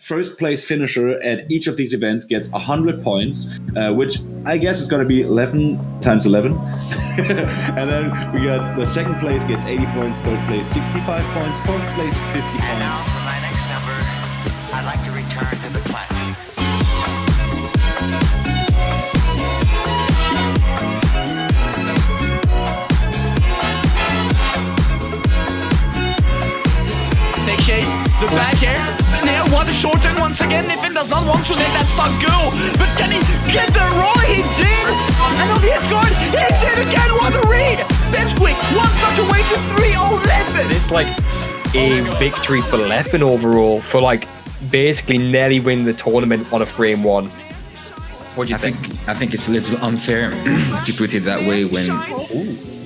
first place finisher at each of these events gets 100 points, which I guess is going to be 11 times 11. And then we got the second place gets 80 points, third place 65 points, fourth place 50 points. And now for my next number, I'd like to return to the classics. Big chase, the back air. Now what a short turn once again. Niffin does not want to let that stock go. But can he get the roll? He did. And on the edge guard, he did again. What a read. That's quick. One stock away to 3-0 It's like a victory for Leffen overall, for like basically nearly winning the tournament on a frame one. What do you think? I think it's a little unfair to put it that way when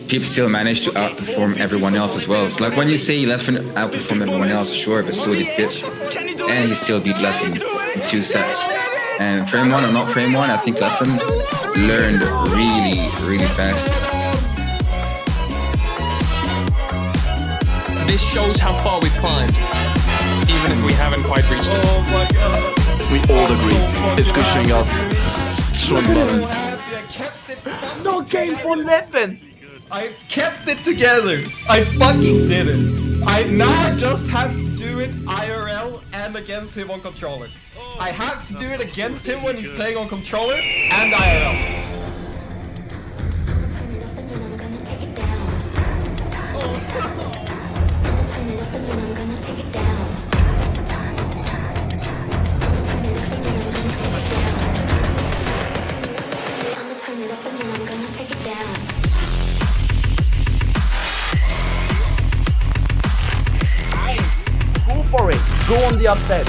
people still manage to outperform everyone else as well. So like when you say Leffen outperformed everyone else, sure, but so did Pip. And he still beat Leffen in 2 sets. And frame one or not frame one, I think Leffen learned really, really fast. This shows how far we've climbed, even if we haven't quite reached it. Oh my god. We all agree it's pushing us strong bottom. No game for Leffen. I kept it together. I fucking did it. I now just have to do it IRL and against him on controller. I have to do it against him when he's playing on controller and IRL. For it. Go on the upset.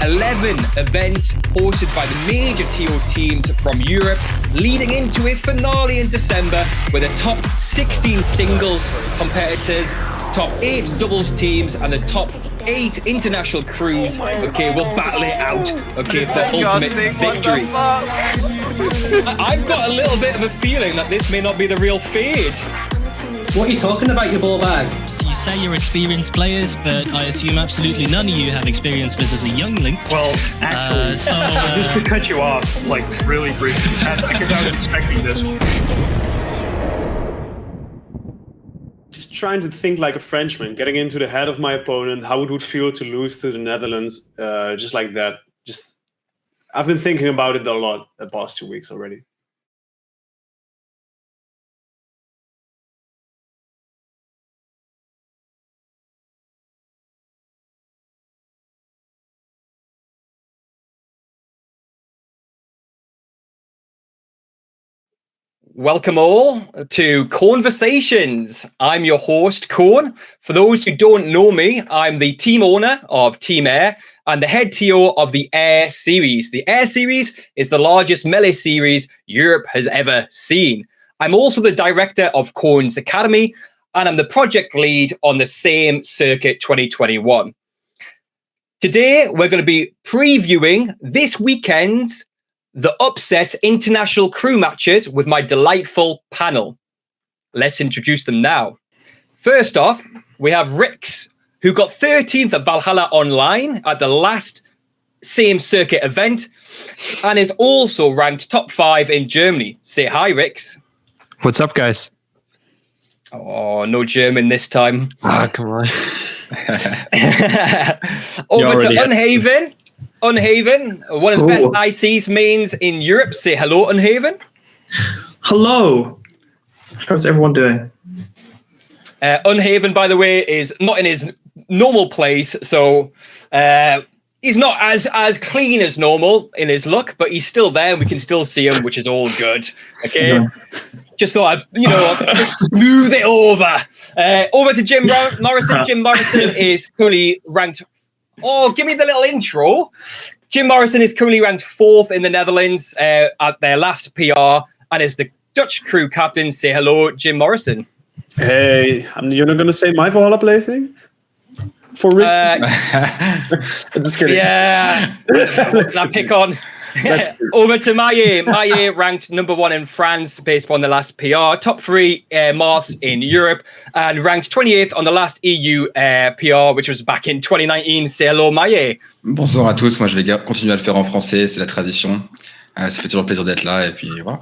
11 events hosted by the major TO teams from Europe, leading into a finale in December with the top 16 singles competitors, top 8 doubles teams, and the top 8 international crews. Okay, we'll battle it out. Okay, for ultimate victory. I've got a little bit of a feeling that this may not be the real fade. What are you talking about, you ball bag? So you say you're experienced players, but I assume absolutely none of you have experience versus a youngling. Well, actually, just to cut you off, like really briefly, because I was expecting this. Just trying to think like a Frenchman, getting into the head of my opponent, how it would feel to lose to the Netherlands, just like that. I've been thinking about it a lot the past 2 weeks already. Welcome all to KONEversations. I'm your host, KONE. For those who don't know me, I'm the team owner of Team Air and the head TO of the Air Series. The Air Series is the largest melee series Europe has ever seen. I'm also the director of KONE's Academy, and I'm the project lead on the S.A.M.E Circuit 2021. Today, we're going to be previewing this weekend's the upset international crew matches with my delightful panel. Let's introduce them now. First off, we have Rix, who got 13th at Valhalla Online at the last S.A.M.E Circuit event and is also ranked top 5 in Germany. Say hi, Rix. What's up, guys? Oh, no German this time. Ah, come on. Over to Unhaven. Unhaven, one of the best ICs mains in Europe. Say hello, Unhaven. Hello. How's everyone doing? Unhaven, by the way, is not in his normal place, so he's not as clean as normal in his look, but he's still there and we can still see him, which is all good. Okay? Yeah. Just thought I'd, just smooth it over. Over to Jim Morrison. Jim Morrison is currently ranked... Oh, give me the little intro. Jim Morrison is currently ranked 4th in the Netherlands at their last PR and is the Dutch crew captain. Say hello, Jim Morrison. Hey, you're not going to say my Valhalla placing? For Rich? I'm just kidding. Yeah. Now pick on. Over to Maye. Maye ranked number 1 in France based on the last PR, top 3 marks in Europe, and ranked 28th on the last EU PR, which was back in 2019. Say hello, Maye. Bonsoir à tous. Moi, je vais continuer à le faire en français. C'est la tradition. Ça fait toujours plaisir d'être là. Et puis voilà.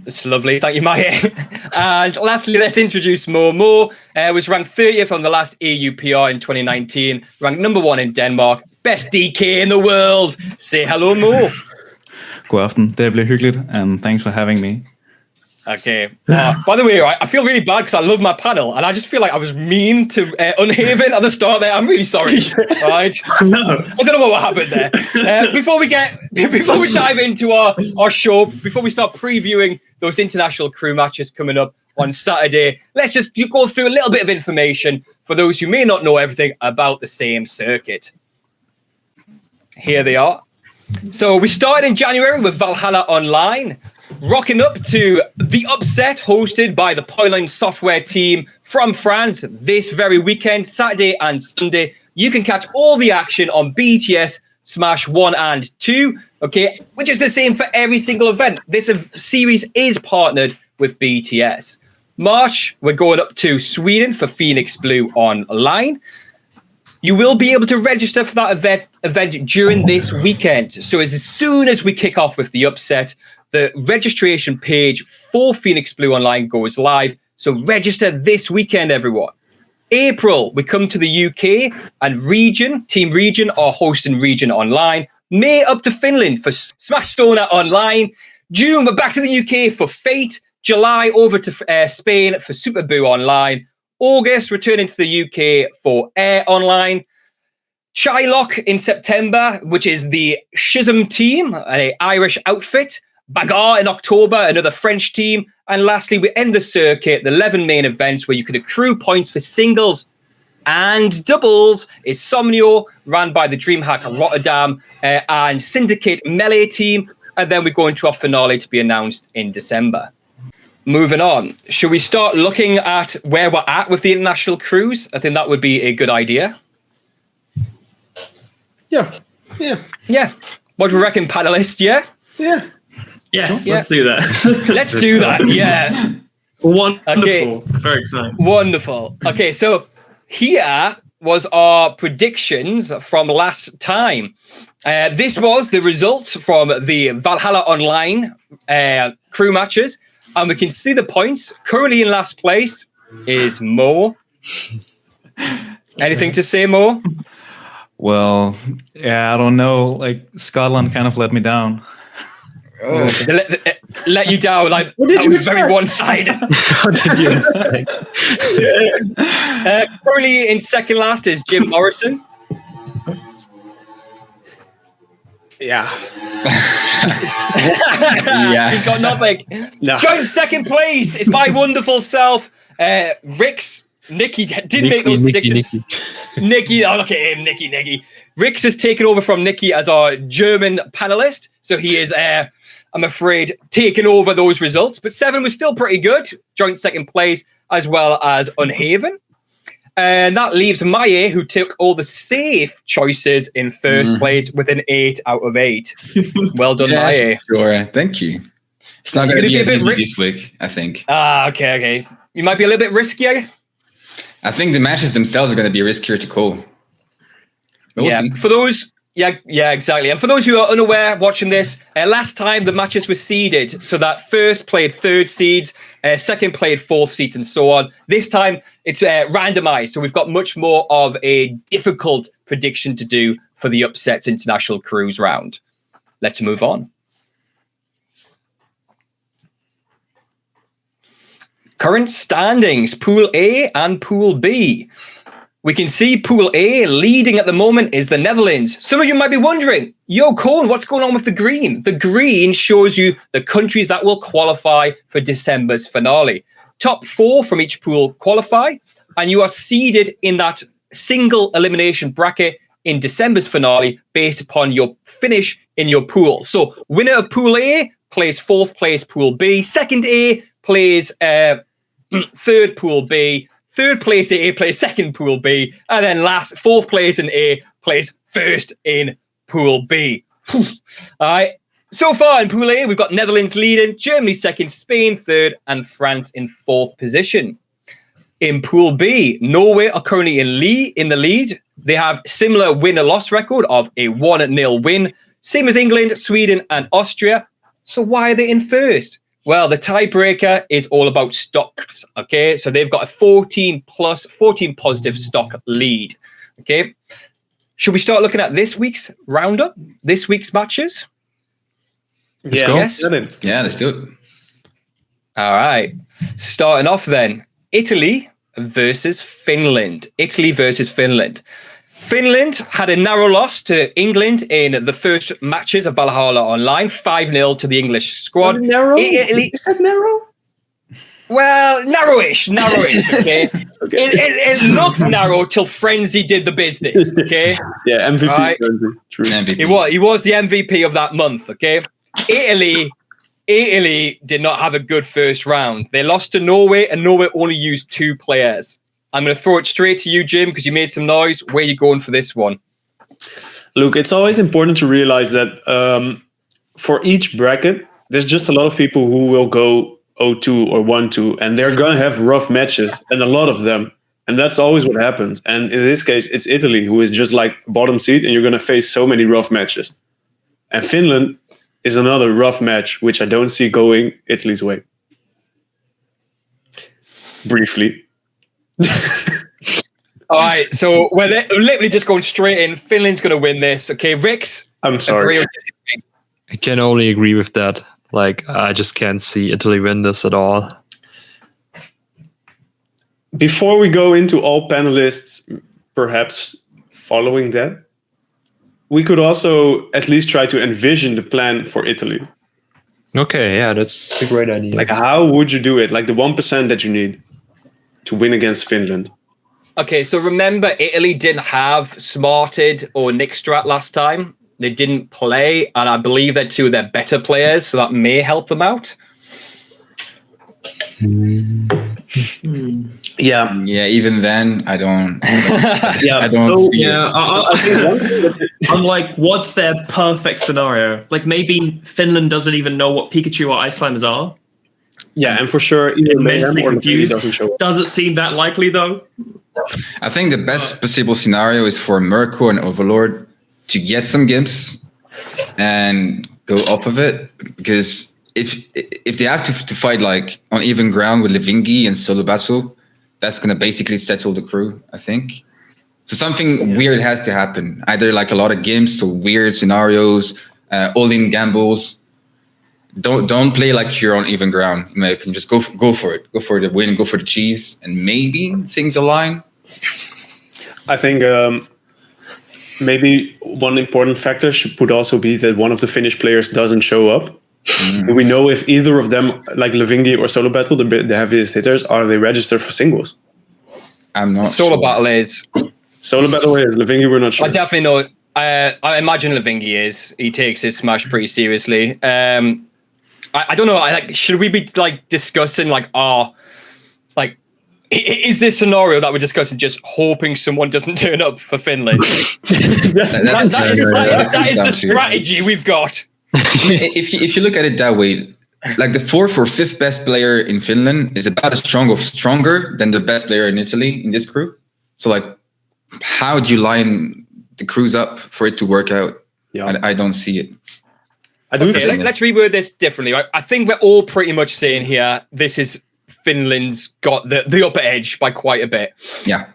It's lovely. Thank you, Maye. And lastly, let's introduce Mo. Mo was ranked 30th on the last EU PR in 2019, ranked number 1 in Denmark. Best DK in the world. Say hello, Mo. God aften. Det blev hyggeligt, and thanks for having me. Okay. By the way, right, I feel really bad because I love my panel, and I just feel like I was mean to Unhaven at the start there. I'm really sorry. Right? No. I don't know what happened there. Before we dive into our show, before we start previewing those international crew matches coming up on Saturday, let's just go through a little bit of information for those who may not know everything about the S.A.M.E circuit. Here they are. So we started in January with Valhalla Online, rocking up to the upset hosted by the Poiline software team from France this very weekend, Saturday and Sunday. You can catch all the action on BTS Smash 1 and 2, okay, which is the same for every single event. This series is partnered with BTS. March, we're going up to Sweden for Phoenix Blue Online. You will be able to register for that event during this weekend. So as soon as we kick off with the upset, the registration page for Phoenix Blue Online goes live. So register this weekend, everyone. April, we come to the UK, and Team Region are hosting Region Online. May up to Finland for Smash Stoner Online. June, we're back to the UK for Fate. July, over to Spain for Super Boo Online. August, returning to the UK for Air Online. Shylock in September, which is the Schism team, an Irish outfit. Bagarre in October, another French team. And lastly, we end the circuit, the 11 main events where you can accrue points for singles and doubles is Somnio, ran by the DreamHack Rotterdam and Syndicate Melee team. And then we go into our finale to be announced in December. Moving on, should we start looking at where we're at with the international crews? I think that would be a good idea. Yeah. What do you reckon, panelists? Yeah? Yes, let's do that. Let's do that, yeah. Wonderful. Okay. Very exciting. Wonderful. Okay, so here was our predictions from last time. This was the results from the Valhalla Online crew matches. And we can see the points. Currently in last place is Mo. Anything to say, Mo? Well, yeah, I don't know. Like, Scotland kind of let me down. Let you down. Like, that was very one-sided. How did you? Currently in second last is Jim Morrison. Yeah. He's got nothing. No. Joint second place is my wonderful self. Nicky didn't make those predictions. Nicky, oh, look at him, Nicky. Rix has taken over from Nicky as our German panelist. So he is, I'm afraid, taking over those results. But 7 was still pretty good. Joint second place, as well as Unhaven. And that leaves Maye, who took all the safe choices in first place with an 8 out of 8. Well done, Maye. Sure, thank you. It's not going to be as easy this week, I think. Okay. You might be a little bit riskier. I think the matches themselves are going to be riskier to call. For those... Yeah, exactly. And for those who are unaware watching this, last time the matches were seeded, so that first played third seeds, second played fourth seeds, and so on. This time it's randomized, so we've got much more of a difficult prediction to do for the Upsets International Cruise round. Let's move on. Current standings, Pool A and Pool B. We can see Pool A leading at the moment is the Netherlands. Some of you might be wondering, yo, KONE, what's going on with the green? The green shows you the countries that will qualify for December's finale. Top 4 from each pool qualify, and you are seeded in that single elimination bracket in December's finale based upon your finish in your pool. So winner of Pool A plays 4th place Pool B. Second A plays 3rd Pool B. 3rd place A plays 2nd Pool B, and then 4th place in A plays 1st in Pool B. All right. So far in Pool A, we've got Netherlands leading, Germany second, Spain third, and France in fourth position. In Pool B, Norway are currently in the lead. They have similar win-loss record of a 1-0 win, same as England, Sweden, and Austria. So why are they in first? Well, the tiebreaker is all about stocks, okay? So they've got a 14 positive stock lead, okay? Should we start looking at this week's roundup, this week's matches? Let's go. Yes? Yeah, let's do it. All right. Starting off then, Italy versus Finland. Italy versus Finland. Finland had a narrow loss to England in the first matches of Valhalla Online, 5-0 to the English squad. Was it narrow? Italy, Is that narrow? well, narrowish, okay? It looked narrow till Frenzy did the business, okay? Yeah, MVP. Right. True. MVP. He was the MVP of that month, okay? Italy did not have a good first round. They lost to Norway, and Norway only used 2 players. I'm going to throw it straight to you, Jim, because you made some noise. Where are you going for this one? Look, it's always important to realize that for each bracket, there's just a lot of people who will go 0-2 or 1-2, and they're going to have rough matches, and a lot of them. And that's always what happens. And in this case, it's Italy, who is just like bottom seed, and you're going to face so many rough matches. And Finland is another rough match, which I don't see going Italy's way. Briefly. All right, so we're literally just going straight in. Finland's going to win this. Okay, Rix? I'm sorry. I can only agree with that. Like, I just can't see Italy win this at all. Before we go into all panelists, perhaps following that, we could also at least try to envision the plan for Italy. Okay, yeah, that's a great idea. Like, how would you do it? Like the 1% that you need to win against Finland. Okay, so remember, Italy didn't have Smarted or Nick Strat last time. They didn't play, and I believe they're 2 of their better players, so that may help them out. Yeah. Yeah, even then, I don't. Yeah, I don't see Yeah, it. I'm like, what's their perfect scenario? Like, maybe Finland doesn't even know what Pikachu or Ice Climbers are. Yeah, and for sure, either Immensely Mayhem or confused. doesn't show up. Does it seem that likely, though? I think the best possible scenario is for Mirko and Overlord to get some gimps and go off of it, because if they have to fight like on even ground with Levingi and solo battle, that's gonna basically settle the crew, I think. So something weird has to happen, either like a lot of gimps or weird scenarios, all-in gambles. Don't play like you're on even ground, in my opinion. Just go for it. Go for the win, go for the cheese, and maybe things align. I think maybe one important factor could also be that one of the Finnish players doesn't show up. Do we know if either of them, like Levingi or Solo Battle, the heaviest hitters, are they registered for singles? I'm not Solo Battle is. Solo Battle is. Levingi, we're not sure. I definitely know. I imagine Levingi is. He takes his smash pretty seriously. I don't know. Should we be like discussing like is this scenario that we're discussing just hoping someone doesn't turn up for Finland? That is the strategy we've got. I mean, if you look at it that way, like the 4th or 5th best player in Finland is about as stronger than the best player in Italy in this crew. So like, how do you line the crews up for it to work out? Yeah, I don't see it. Let's reword this differently. I think we're all pretty much saying here, this is Finland's got the upper edge by quite a bit. Yeah.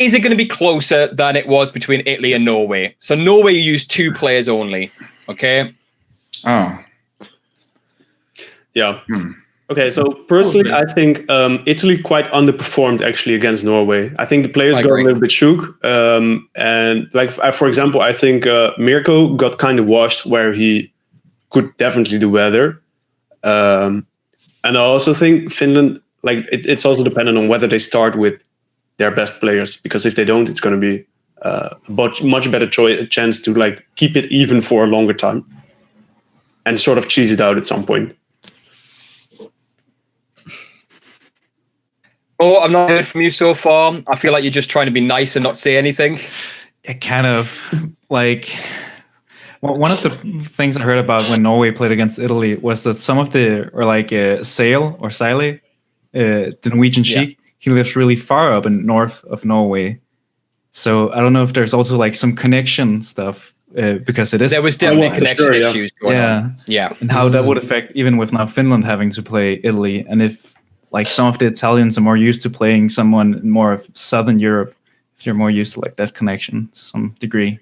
Is it going to be closer than it was between Italy and Norway? So Norway used 2 players only. Okay. Oh. Yeah. Okay, so personally, I think Italy quite underperformed actually against Norway. I think the players got a little bit shook. And like, for example, I think Mirko got kind of washed where he could definitely do better. And I also think Finland, like it's also dependent on whether they start with their best players, because if they don't, it's going to be a much better chance to like keep it even for a longer time and sort of cheese it out at some point. Oh, I've not heard from you so far. I feel like you're just trying to be nice and not say anything. It kind of like Well, one of the things I heard about when Norway played against Italy was that some of Sale, the Norwegian sheik, he lives really far up in north of Norway. So I don't know if there's also like some connection stuff because it is. There was definitely connection issues going on. Yeah. And how that would affect, even with now Finland having to play Italy, and if like some of the Italians are more used to playing someone in more of Southern Europe, if you're more used to like that connection to some degree.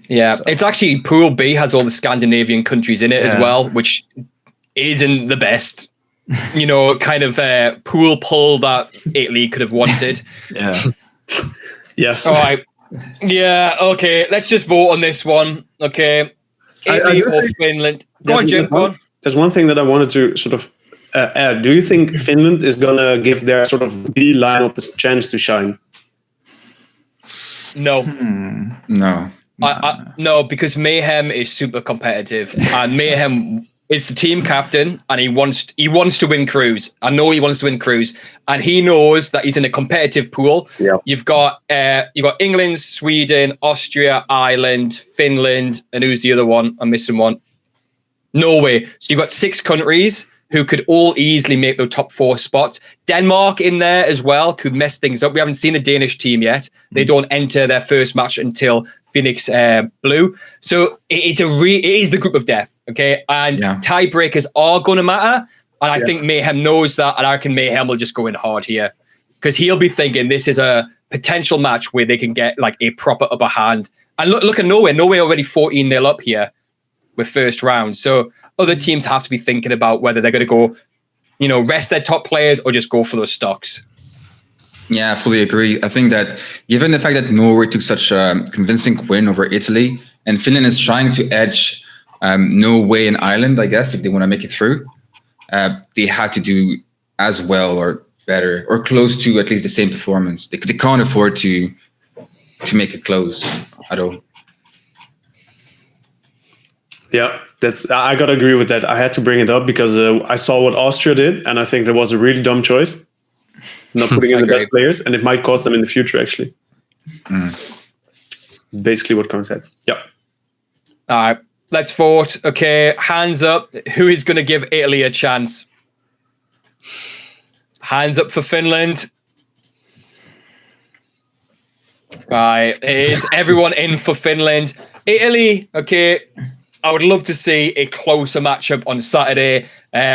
Yeah, so. It's actually Pool B has all the Scandinavian countries in it as well, which isn't the best, kind of pool pull that Italy could have wanted. Yes. All right. Yeah. Okay. Let's just vote on this one. Okay. Italy or Finland? Go on, Jim. Go on. There's one thing that I wanted to sort of add. Do you think Finland is gonna give their sort of B lineup a chance to shine? No. No. No, because Mayhem is super competitive, and Mayhem is the team captain, and he wants to win Cruise. I know he wants to win Cruise, and he knows that he's in a competitive pool. Yeah. You've got England, Sweden, Austria, Ireland, Finland, and who's the other one? I'm missing one. Norway. So you've got 6 countries who could all easily make the top 4 spots. Denmark in there as well could mess things up. We haven't seen the Danish team yet. They don't enter their first match until Phoenix Blue. So it is the group of death, okay? And tiebreakers are going to matter. And I think Mayhem knows that, and I reckon Mayhem will just go in hard here. Because he'll be thinking this is a potential match where they can get like a proper upper hand. And look at Norway. Norway already 14-0 up here with first round. So other teams have to be thinking about whether they're going to go, rest their top players or just go for those stocks. Yeah, I fully agree. I think that given the fact that Norway took such a convincing win over Italy, and Finland is trying to edge Norway and Ireland, I guess, if they want to make it through, they had to do as well or better or close to at least the same performance. They can't afford to make it close at all. Yeah, I gotta agree with that. I had to bring it up because I saw what Austria did, and I think that was a really dumb choice. Not putting in the best players, and it might cost them in the future, actually. Basically what Con said. Yeah. All right, let's vote. Okay, hands up. Who is going to give Italy a chance? Hands up for Finland. Right, is everyone in for Finland? Italy, okay. I would love to see a closer matchup on Saturday.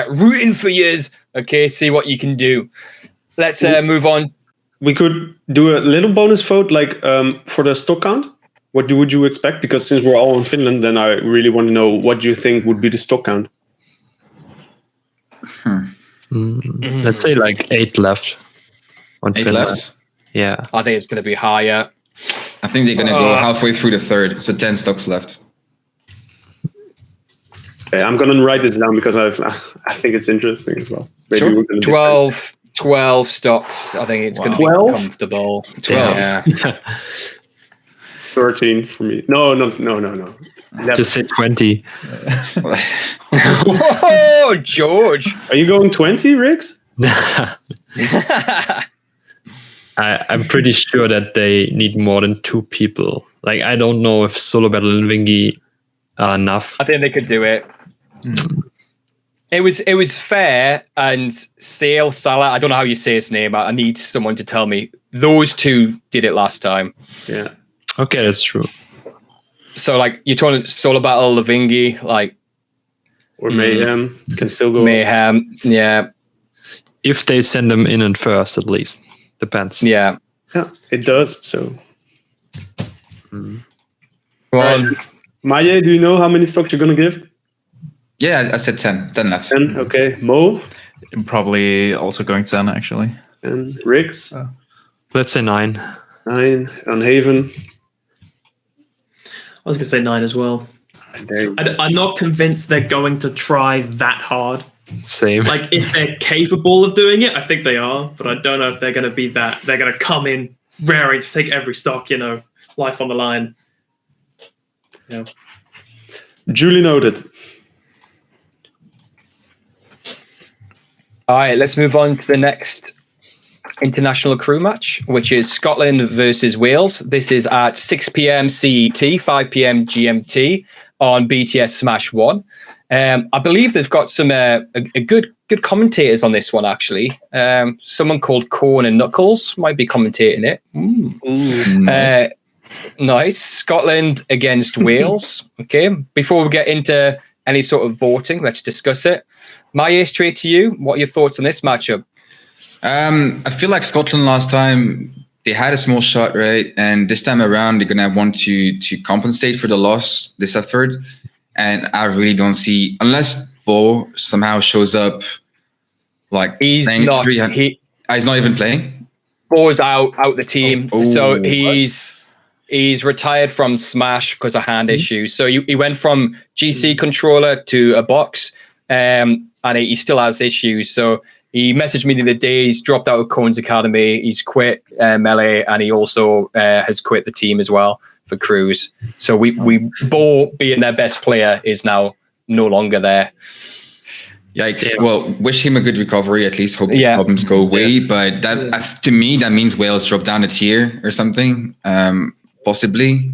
Rooting for yous. Okay, see what you can do. Let's move on. We could do a little bonus vote, like for the stock count. What would you expect? Because since we're all in Finland, then I really want to know what do you think would be the stock count. Let's say like 8 left. 8 left? Yeah. I think it's going to be higher. I think they're going to go halfway through the third, so 10 stocks left. Okay, I'm going to write it down because I think it's interesting as well. Maybe sure. 12 stocks. I think it's going to be comfortable. 12. Yeah. 13 for me. No. 11. Just say 20. Whoa, George. Are you going 20, Riggs? I'm pretty sure that they need more than 2 people. Like, I don't know if Solo Battle and Vingy are enough. I think they could do it. It was fair, and Salah, I don't know how you say his name. I need someone to tell me. Those 2 did it last time. Yeah. Okay, that's true. So, like, you're talking Solo Battle, Lavingi, like... Or Mayhem. Can still go... Mayhem, yeah. If they send them in at first, at least. Depends. Yeah. Yeah, it does, so... Well, Maye, do you know how many stocks you're going to give? Yeah, I said 10. 10 left. 10, okay. Mo? I'm probably also going 10, actually. And Riggs? Let's say 9. 9. On Haven? I was going to say 9 as well. I'm not convinced they're going to try that hard. Same. Like, if they're capable of doing it, I think they are, but I don't know if they're going to be that. They're going to come in raring to take every stock, life on the line. Yeah. Duly noted. All right, let's move on to the next international crew match, which is Scotland versus Wales. This is at 6 p.m. CET, 5 p.m. GMT. on BTS Smash 1. I believe they've got some a good commentators on this one, actually. Someone called Corn and Knuckles might be commentating it. Nice. Nice. Scotland against Wales. Okay. Before we get into any sort of voting, let's discuss it. Maya, straight to you. What are your thoughts on this matchup? I feel like Scotland last time, they had a small shot, right? And this time around, they're going to want to compensate for the loss this effort. And I really don't see, unless Bo somehow shows up, like he's not even playing. Bo's out the team. So he's retired from Smash because of hand issues. So he went from GC controller to a box, and he still has issues. So he messaged me the other day. He's dropped out of KONE's Academy. He's quit Melee, and he also has quit the team as well for Cruise. So Bo, being their best player, is now no longer there. Yikes. Yeah. Well, wish him a good recovery. At least hope the problems go away. But that to me, that means Wales drop down a tier or something, possibly.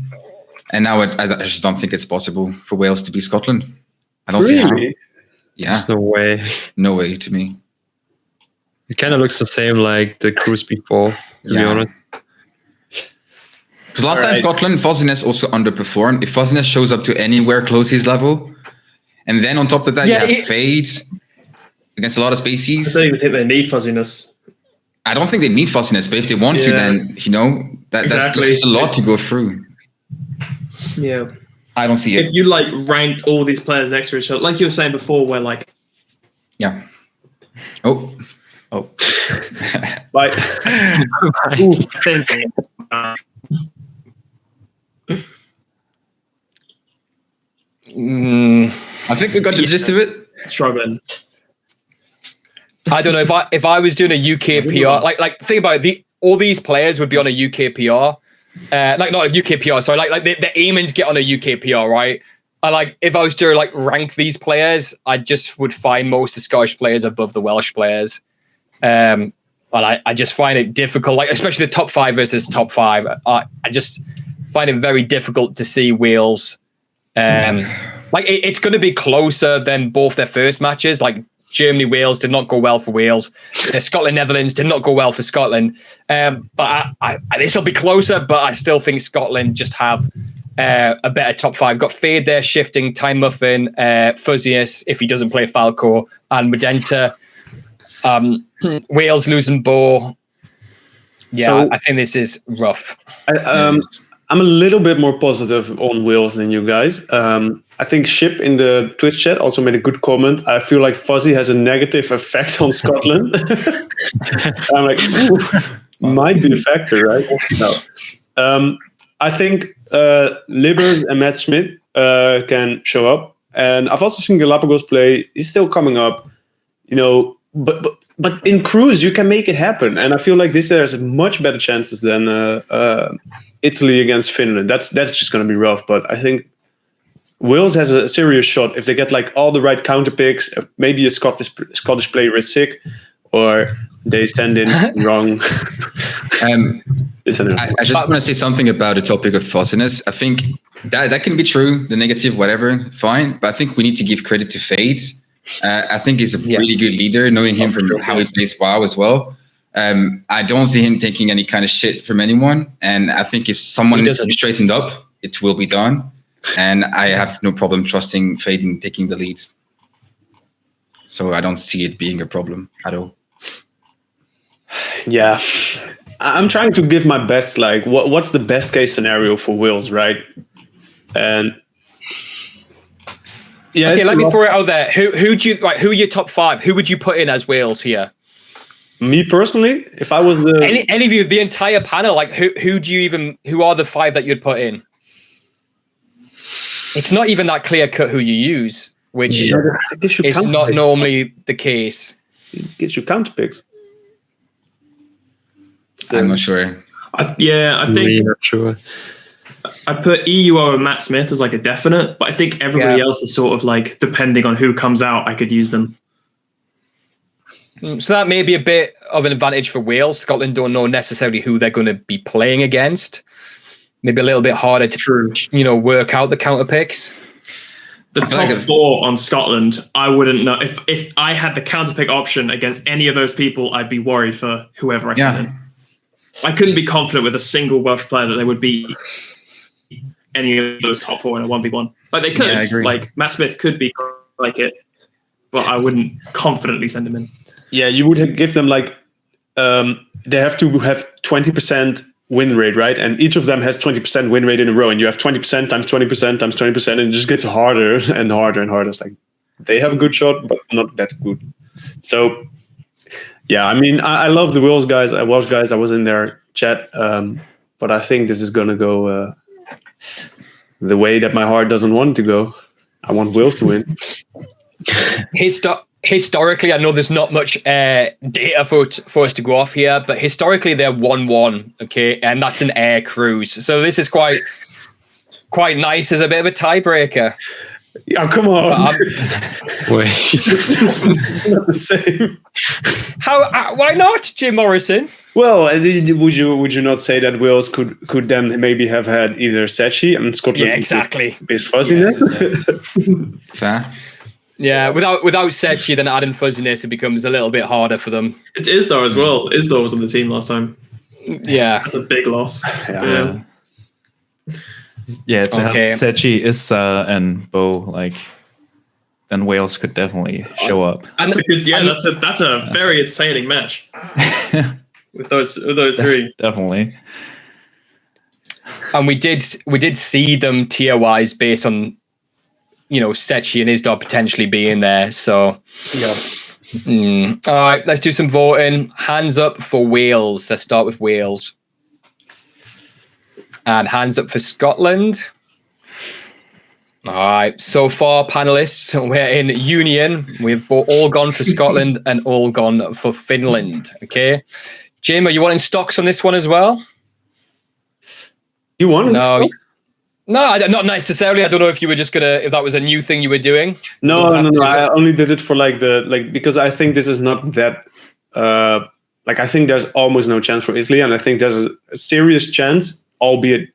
And now I just don't think it's possible for Wales to beat Scotland. I don't see how. Yeah. There's no way. No way to me. It kind of looks the same like the Cruise before, to be honest. Because last time Scotland, Fuzziness also underperformed. If Fuzziness shows up to anywhere close his level, and then on top of that, you have Fade against a lot of species. I don't even think they need Fuzziness. I don't think they need Fuzziness, but if they want to, then, that's just a lot to go through. Yeah. I don't see it. If you, ranked all these players next to each other, like you were saying before, where, Yeah. Oh. Bye. Thinking. I think we got the gist of it. Struggling. I don't know if I was doing a UK PR, like think about it, all these players would be on a UK PR, not a UK PR. Sorry, like they're aiming to get on a UK PR, right? And if I was to rank these players, I just would find most of the Scottish players above the Welsh players. But I just find it difficult, especially the top 5 versus top 5. I just find it very difficult to see Wales. It's going to be closer than both their first matches. Germany, Wales did not go well for Wales. Scotland, Netherlands did not go well for Scotland. But this will be closer. But I still think Scotland just have a better top 5. Got Fade there, shifting, Time Muffin, Fuzziest if he doesn't play Falco, and Medenta. Wales losing Bo. Yeah, so, I think this is rough. I'm a little bit more positive on Wales than you guys. I think Ship in the Twitch chat also made a good comment. I feel like Fuzzy has a negative effect on Scotland. I'm like, might be a factor, right? No. I think Libert and Matt Smith can show up. And I've also seen Galapagos play. He's still coming up, but in Cruise, you can make it happen. And I feel like this has much better chances than Italy against Finland. That's just going to be rough. But I think Wales has a serious shot if they get all the right counter picks. Maybe a Scottish player is sick, or they send in wrong. I just want to say something about the topic of fuzziness. I think that can be true, the negative, whatever, fine. But I think we need to give credit to Fade. I think he's a really good leader, knowing him from how he plays WoW as well. I don't see him taking any kind of shit from anyone. And I think if someone is straightened up, it will be done. And I have no problem trusting Fade in taking the lead. So I don't see it being a problem at all. Yeah. I'm trying to give my best, what's the best case scenario for Wales, right? And yeah, okay, let me throw it out there. Who do you who are your top 5? Who would you put in as Wales here? Me personally, if I was any of you, the entire panel, who are the 5 that you'd put in? It's not even that clear cut who you use, which is not normally the case. It gives you counter picks. I'm not sure. I think really not sure. I put EUO and Matt Smith as a definite, but I think everybody else is sort of depending on who comes out, I could use them. So that may be a bit of an advantage for Wales. Scotland don't know necessarily who they're going to be playing against. Maybe a little bit harder to work out the counter picks. The top 4 on Scotland, I wouldn't know. If I had the counterpick option against any of those people, I'd be worried for whoever I sent in. I couldn't be confident with a single Welsh player that they would beat any of those top 4 in a 1v1. Like they could, Yeah, I agree. like Matt Smith could be like it, but I wouldn't confidently send him in. Yeah, you would give them like they have to have 20% win rate, right? And each of them has 20% win rate in a row, and you have 20% times 20% times 20%, and it just gets harder and harder and harder. It's like they have a good shot, but not that good. So yeah, I mean, I love the Welsh guys. I was in their chat, but I think this is gonna go the way that my heart doesn't want to go. I want Wales to win. Historically, I know there's not much data for us to go off here, but historically they're 1-1, okay, and that's an air cruise. So this is quite nice as a bit of a tiebreaker. Oh, come on! Wait, it's not the same. How? Why not, Jim Morrison? Well, would you not say that Wales could then maybe have had either Setchi and Scotland? Yeah, exactly. His fuzziness. Fair. Yeah, without Setchi, then adding fuzziness, it becomes a little bit harder for them. It's Isdar as well. Isdar was on the team last time. Yeah, that's a big loss. Yeah, if they had Setchi, Issa, and Bo, like, then Wales could definitely show up. That's a good. Yeah, that's a very entertaining match with those three. Definitely. And we did see them tier wise based on, you know, Setchi and Isdar potentially being there. So yeah. All right, let's do some voting. Hands up for Wales. Let's start with Wales. And hands up for Scotland. All right, so far, panelists, we're in union. We've all gone for Scotland and all gone for Finland. Okay, Jim, are you wanting stocks on this one as well? You want stocks? No, not necessarily. I don't know if you were just if that was a new thing you were doing. No. I only did it for because I think this is not that. I think there's almost no chance for Italy, and I think there's a serious chance, albeit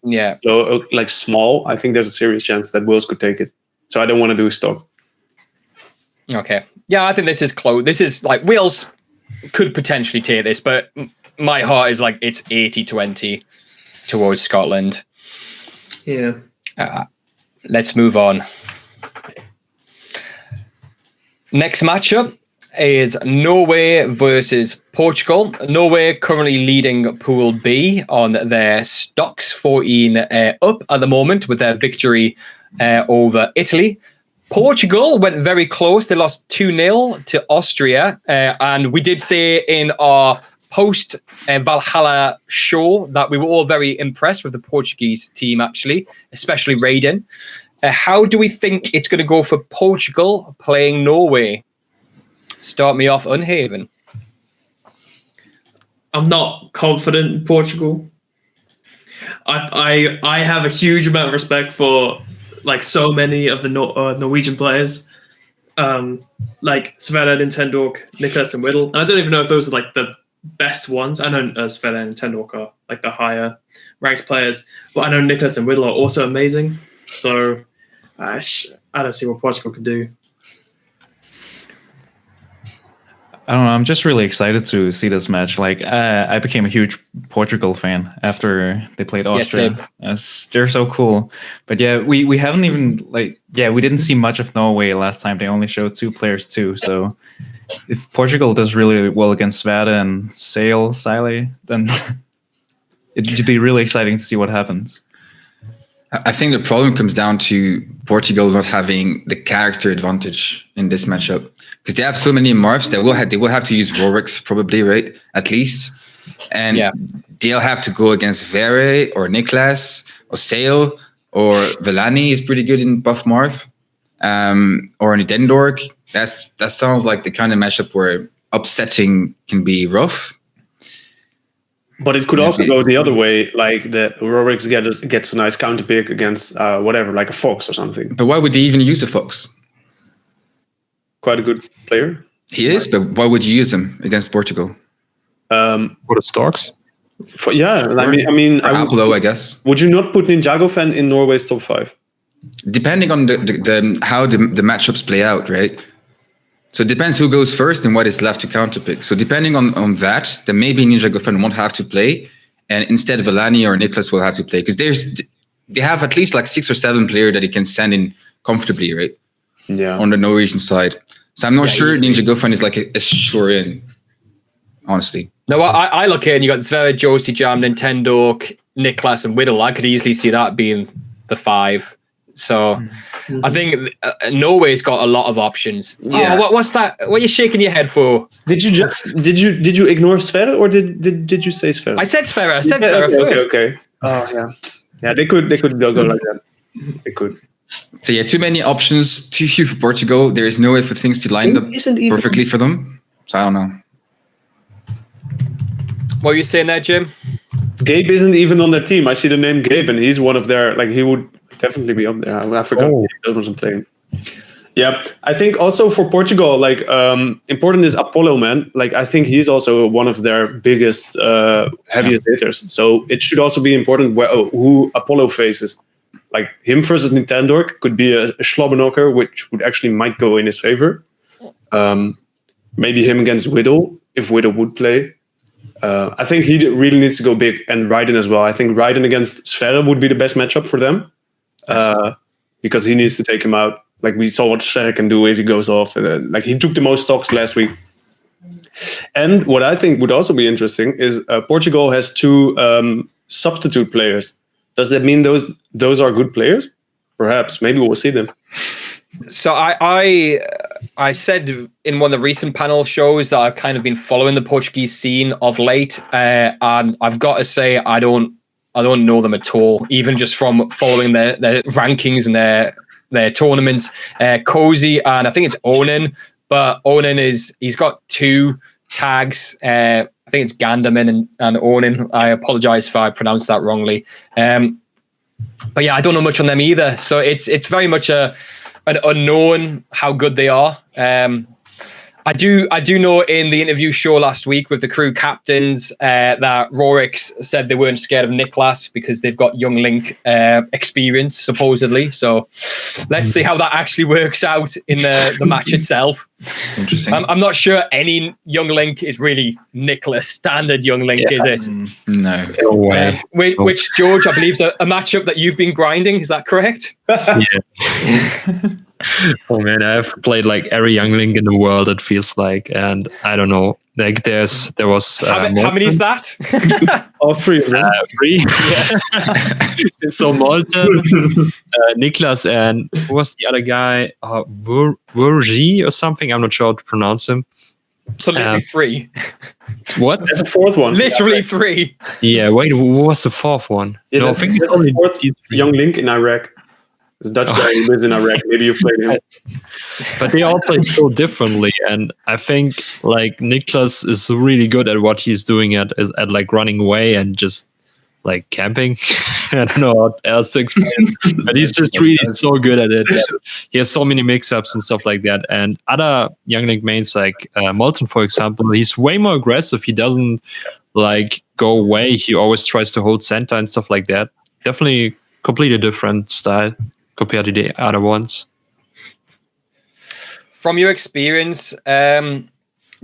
small. I think there's a serious chance that Wales could take it. So I don't want to do stocks. Okay. Yeah, I think this is close. This is like Wales could potentially take this, but my heart is like it's 80-20 towards Scotland. Yeah. Let's move on. Next matchup is Norway versus Portugal. Norway currently leading Pool B on their stocks, 14 up at the moment with their victory over Italy. Portugal went very close. They lost 2-0 to Austria. And we did say in our post Valhalla show that we were all very impressed with the Portuguese team, actually, especially Raiden. How do we think it's going to go for Portugal playing Norway? Start me off, Unhaven. I'm not confident in Portugal. I have a huge amount of respect for like so many of the Norwegian players, like Sverre Nintendork, Niklas and Whittle. And I don't even know if those are like the best ones. I know Sverre and Nintendork are like the higher ranked players, but I know Niklas and Whittle are also amazing. So I don't see what Portugal can do. I don't know. I'm just really excited to see this match. Like, I became a huge Portugal fan after they played Austria. Yes, they're so cool. But yeah, we haven't even we didn't see much of Norway last time. They only showed 2 players too. So if Portugal does really well against Svada and Sile, then it'd be really exciting to see what happens. I think the problem comes down to Portugal not having the character advantage in this matchup, because they have so many Marvs. They will have to use Rorix probably, right? At least, and they'll have to go against Vere or Niklas or Sale or Velani is pretty good in buff Marv, or Nintendork. That sounds like the kind of matchup where upsetting can be rough. But it could also go the other way, like that Rorix gets a nice counter pick against whatever, like a Fox or something. But why would they even use a Fox? Quite a good player. He is, but why would you use him against Portugal? For the stocks? I mean, Apollo, I guess. Would you not put Ninjago Fan in Norway's top 5? depending on the how the matchups play out, right? So it depends who goes first and what is left to counterpick. So depending on that, then maybe Ninja Gofen won't have to play, and instead Villani or Nicholas will have to play, because they have at least like 6 or 7 players that he can send in comfortably, right? Yeah. On the Norwegian side. So I'm not sure Ninja Gofen is like a sure in, honestly. No, I look here and you got Zverev, Josie Jam, Nintendo, Niklas, and Whittle. I could easily see that being the 5. So I think Norway's got a lot of options. Yeah. Oh, what's that? What are you shaking your head for? Did you ignore Sverre, or did you say Sverre? I said Sverre. I said Sverre first. Okay. Oh yeah. They could go like that. They could. So yeah, too many options, too few for Portugal. There is no way for things to line up perfectly for them. So I don't know. What were you saying there, Jim? Gabe isn't even on their team. I see the name Gabe, and he's one of their, like, he would definitely be up there. I forgot he wasn't playing. Yeah, I think also for Portugal, like, important is Apollo, man. Like, I think he's also one of their biggest, heaviest hitters. So it should also be important who Apollo faces. Like, him versus Nintendo could be a slobberknocker, which would actually might go in his favor. Maybe him against Whittle, if Whittle would play. I think he really needs to go big, and Raiden as well. I think Raiden against Sverre would be the best matchup for them, because he needs to take him out. Like, we saw what Sverre can do if he goes off. Like, he took the most stocks last week. And what I think would also be interesting is Portugal has 2 substitute players. Does that mean those are good players? Perhaps. Maybe we'll see them. So I said in one of the recent panel shows that I've kind of been following the Portuguese scene of late, and I've got to say I don't know them at all, even just from following their rankings and their tournaments. Cozy and I think it's Onan, but Onan he's got 2 tags. I think it's Gandamin and Onan. I apologize if I pronounced that wrongly. But yeah, I don't know much on them either. So it's very much an unknown how good they are. I do know in the interview show last week with the crew captains that Rorix said they weren't scared of Niklas because they've got Young Link experience, supposedly. So let's see how that actually works out in the match itself. Interesting. I'm not sure any Young Link is really Niklas standard Young Link, is it? No. No way. Which, George, I believe is a matchup that you've been grinding. Is that correct? Yeah. Oh man, I've played like every Young Link in the world, it feels like, and I don't know. Like there was how many is that? All 3 of them. 3. Yeah. So Molten, Niklas, and who was the other guy? Vergi or something. I'm not sure how to pronounce him. So literally 3. What? There's a 4th one. Literally 3. Yeah. Wait, what was the 4th one? Yeah, no, I think it's only 4th Young Link in Iraq. This Dutch guy who lives in Iraq. Maybe you've played him. But they all play so differently, and I think like Niklas is really good at what he's doing at like running away and just like camping. I don't know what else to explain, but he's just really so good at it. He has so many mix-ups and stuff like that. And other Young Link mains like Molten, for example, he's way more aggressive. He doesn't like go away. He always tries to hold center and stuff like that. Definitely completely different style compared to the other ones. From your experience,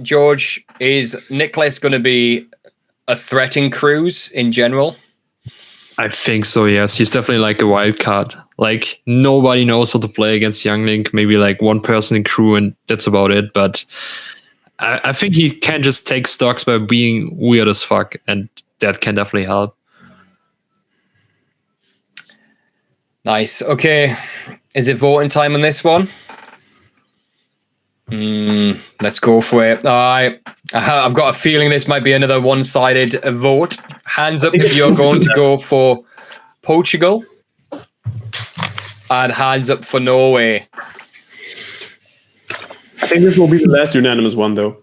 George, is Niklas going to be a threat in crews in general? I think so, yes. He's definitely like a wild card. Like nobody knows how to play against Young Link, maybe like one person in crew and that's about it. But I think he can just take stocks by being weird as fuck, and that can definitely help. Nice. Okay. Is it voting time on this one? Let's go for it. I've got a feeling this might be another one-sided vote. Hands up if you're going to go for Portugal. And hands up for Norway. I think this will be the last unanimous one, though.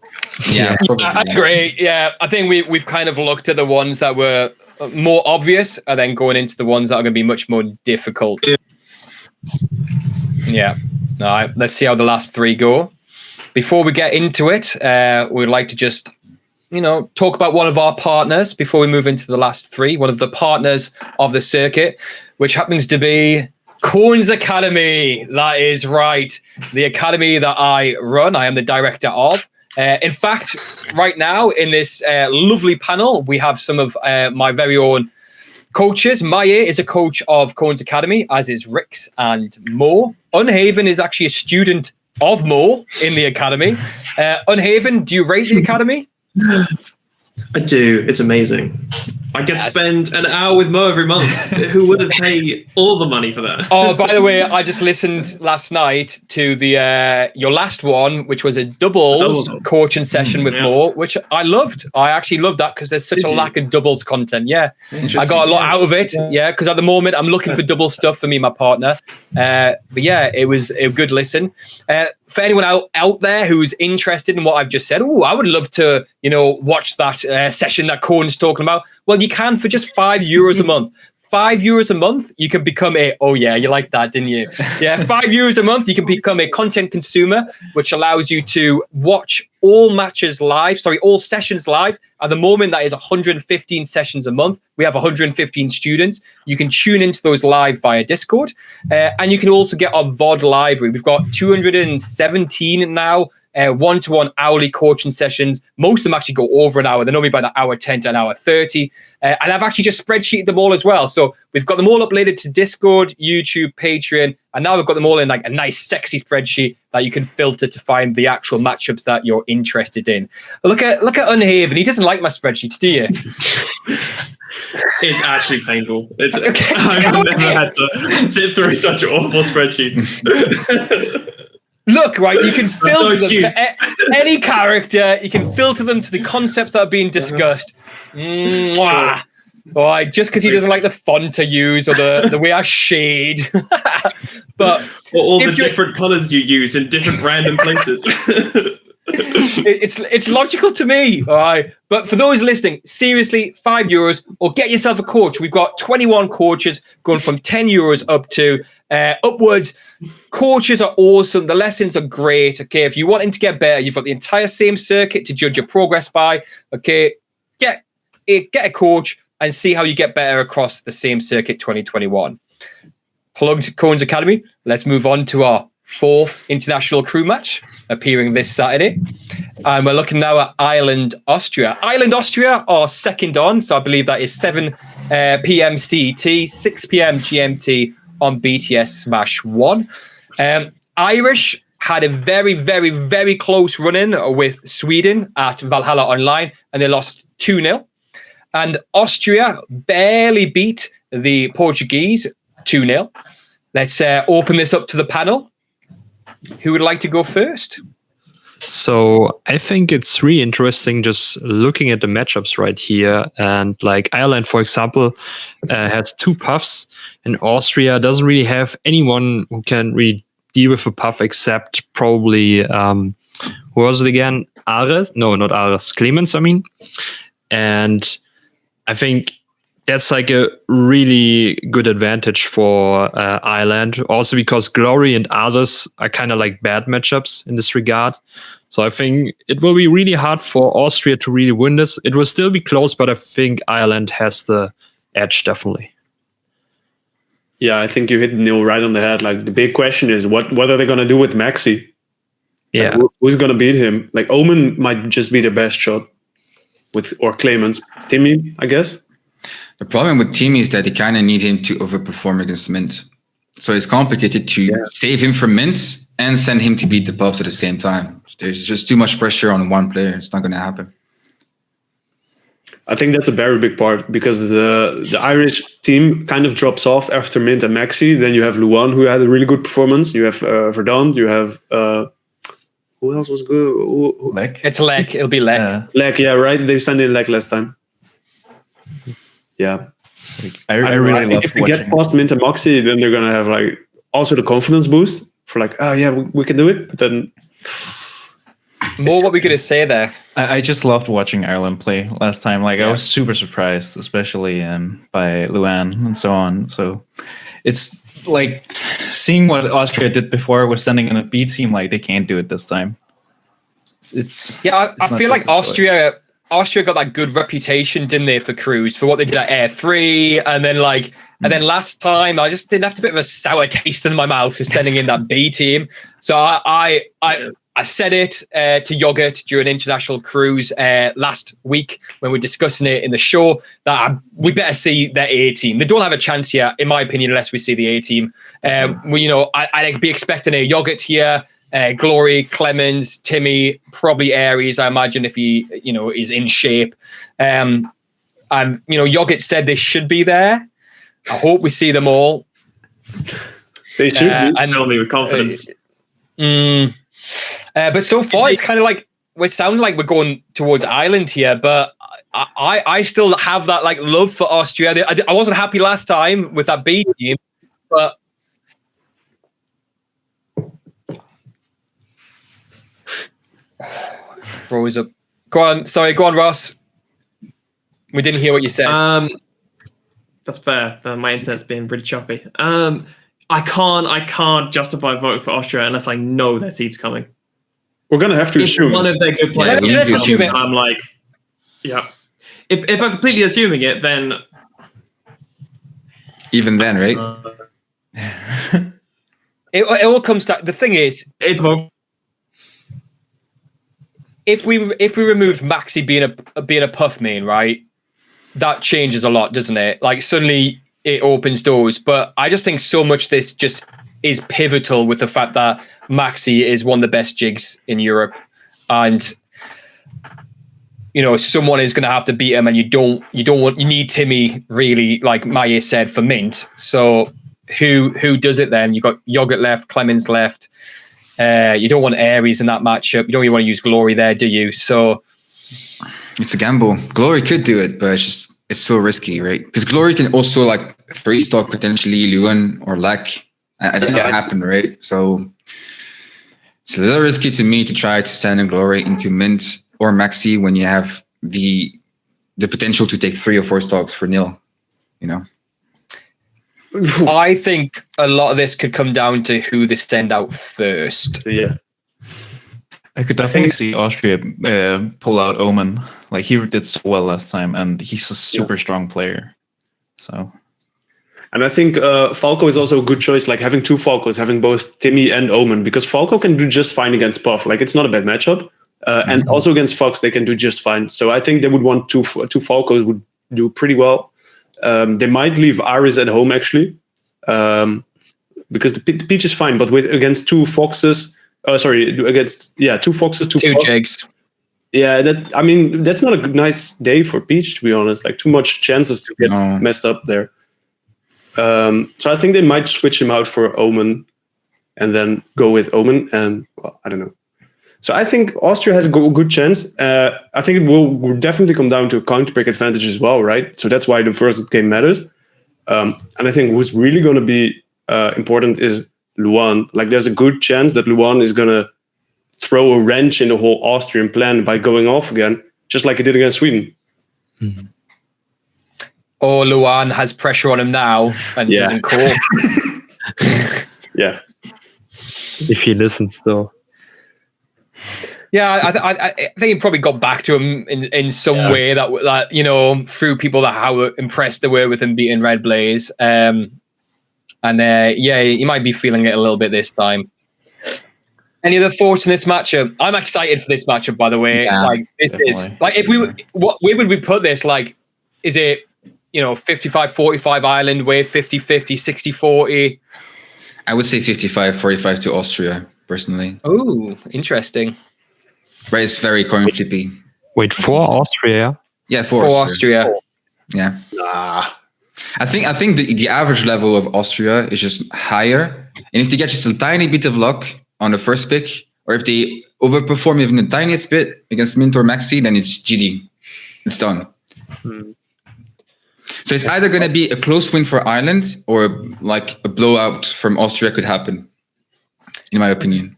Yeah, I agree. Yeah, I think we've kind of looked at the ones that were more obvious and then going into the ones that are going to be much more difficult. Yeah. All right, let's see how the last 3 go. Before we get into it, we'd like to just, talk about one of our partners before we move into the last 3. One of the partners of the circuit, which happens to be KONE's Academy. That is right. The academy that I run, I am the director of. In fact, right now in this lovely panel, we have some of my very own coaches. Maya is a coach of KONE's Academy, as is Rix and Mo. Unhaven is actually a student of Mo in the academy. Unhaven, do you rate the academy? I do. It's amazing. I get to spend an hour with Mo every month. Who wouldn't pay all the money for that? Oh, by the way, I just listened last night to the your last one, which was a doubles coaching session with Mo, which I loved. I actually loved that because there's such a lack of doubles content. Yeah, I got a lot out of it. Yeah, because at the moment I'm looking for double stuff for me and my partner. But yeah, it was a good listen. For anyone out there who's interested in what I've just said, I would love to, watch that session that Kone's talking about. Well, you can for just €5 a month. €5 a month, you can become you like that, didn't you? Yeah, €5 a month, you can become a content consumer, which allows you to watch all sessions live. At the moment, that is 115 sessions a month. We have 115 students. You can tune into those live via Discord. And you can also get our VOD library. We've got 217 now. One-to-one hourly coaching sessions. Most of them actually go over an hour. They're normally about an hour 10 to an hour 30. And I've actually just spreadsheeted them all as well. So we've got them all uploaded to Discord, YouTube, Patreon, and now we've got them all in like a nice, sexy spreadsheet that you can filter to find the actual matchups that you're interested in. Look at Unhaven. He doesn't like my spreadsheets, do you? It's actually painful. I've never had to sit through such awful spreadsheets. Look, right, you can filter them to any character. You can filter them to the concepts that are being discussed. Mwah. Boy, just because he doesn't like the font to use or the way I shade. But or all the different colors you use in different random places. It's logical to me, all right. But for those listening, seriously, €5 or get yourself a coach. We've got 21 coaches going from €10 up to upwards. Coaches are awesome. The lessons are great. Okay, if you're wanting to get better, you've got the entire S.A.M.E circuit to judge your progress by. Okay, get a coach and see how you get better across the S.A.M.E circuit 2021. Plugged KONE's Academy. Let's move on to our 4th international crew match appearing this Saturday. And we're looking now at Ireland, Austria. Ireland, Austria are second on. So I believe that is 7 p.m. CET, 6 p.m. GMT on BTS Smash 1. Irish had a very, very, very close run-in with Sweden at Valhalla Online, and they lost 2-0. And Austria barely beat the Portuguese 2-0. Let's open this up to the panel. Who would like to go first? So I think it's really interesting just looking at the matchups right here. And like Ireland, for example, has 2 puffs, and Austria doesn't really have anyone who can really deal with a puff except probably, who was it again? Ares? No, not Ares. Clemens, I mean. And I think that's like a really good advantage for Ireland. Also because Glory and Ares are kind of like bad matchups in this regard. So I think it will be really hard for Austria to really win this. It will still be close, but I think Ireland has the edge, definitely. Yeah, I think you hit the nail right on the head. Like the big question is what are they going to do with Maxi? Yeah. Like, who's going to beat him? Like Omen might just be the best shot or Clemens. Timmy, I guess. The problem with Timmy is that they kind of need him to overperform against Mint. So it's complicated to save him from Mint and send him to beat the buffs at the same time. There's just too much pressure on one player. It's not going to happen. I think that's a very big part because the Irish team kind of drops off after Mint and Maxi. Then you have Luan, who had a really good performance. You have Verdant. You have... who else was good? Lek. It's Lek. It'll be Lek. Lek, yeah, right? They sent in Lek last time. Yeah. I really love if they get past Mint and Moxie, then they're gonna have like also the confidence boost for like, oh yeah, we can do it. But then more what we gonna say there. I just loved watching Ireland play last time. Like I was super surprised, especially by Luan and so on. So it's like seeing what Austria did before was sending in a B team. Like they can't do it this time. I feel like Austria got that good reputation, didn't they, for crews, for what they did at Air 3, and then like And then last time, I just didn't have a bit of a sour taste in my mouth for sending in that B team. So I said it to Yogurt during international cruise last week when we were discussing it in the show that we better see their A team. They don't have a chance here, in my opinion, unless we see the A team. I'd be expecting a Yogurt here, Glory, Clemens, Timmy, probably Aries, I imagine, if he is in shape. And Yogurt said they should be there. I hope we see them all. They should be. And tell me with confidence. But so far, it's kind of like we sound like we're going towards Ireland here. But I still have that like love for Austria. I wasn't happy last time with that B team, but froze up. Go on, Ross. We didn't hear what you said. That's fair. My internet's been pretty choppy. I can't justify voting for Austria unless I know their team's coming. We're gonna have to assume one of their good players. Let's assume it. I'm like, yeah. If I'm completely assuming it, then even then, right? It all comes down. The thing is, it's if we removed Maxi being a puff main, right? That changes a lot, doesn't it? Like suddenly it opens doors. But I just think so much this just is pivotal with the fact that Maxi is one of the best jigs in Europe, and someone is going to have to beat him, and you need Timmy really, like Maya said, for mint. So who does it then? You got Yogurt left, Clemens left. You don't want Aries in that matchup. You don't even want to use Glory there, do you? So it's a gamble. Glory could do it, but it's so risky, right? Because Glory can also like 3-stock potentially Luan or Lack. I don't know what happened, right? So it's a little risky to me to try to send a Glory into mint or Maxi when you have the potential to take 3 or 4 stocks for nil. I think a lot of this could come down to who they send out first. Yeah. I could definitely see Austria pull out Omen. Like he did so well last time, and he's a super strong player. So, and I think Falco is also a good choice. Like having 2 Falcos, having both Timmy and Omen, because Falco can do just fine against Puff. Like it's not a bad matchup, and also against Fox they can do just fine. So I think they would want two Falcos would do pretty well. They might leave Aris at home actually, because the Peach is fine, but against 2 Foxes. Against 2 Foxes, 2 jigs. Yeah, that's not a nice day for Peach, to be honest. Like too much chances to get messed up there. So I think they might switch him out for Omen, and then go with Omen. And I don't know. So I think Austria has a good chance. I think it will definitely come down to a counter pick advantage as well, right? So that's why the first game matters. And I think who's really going to be important is Luan. Like there's a good chance that Luan is going to throw a wrench in the whole Austrian plan by going off again, just like he did against Sweden. Mm-hmm. Or Luan has pressure on him now and doesn't call. Yeah. If he listens though. Yeah, I think he probably got back to him in some way that through people that how impressed they were with him beating Red Blaze. He might be feeling it a little bit this time. Any other thoughts in this matchup? I'm excited for this matchup, by the way. Yeah, like this is like where would we put this? Like, is it 55-45 Ireland way, 50-50, 60-40? I would say 55-45 to Austria, personally. Oh, interesting. But it's very coin flippy. Wait, for Austria? Yeah, for Austria. Yeah. I think the average level of Austria is just higher. And if they get just a tiny bit of luck on the first pick, or if they overperform even the tiniest bit against Mint or Maxi, then it's GG. It's done. So it's either going to be a close win for Ireland or like a blowout from Austria could happen, in my opinion.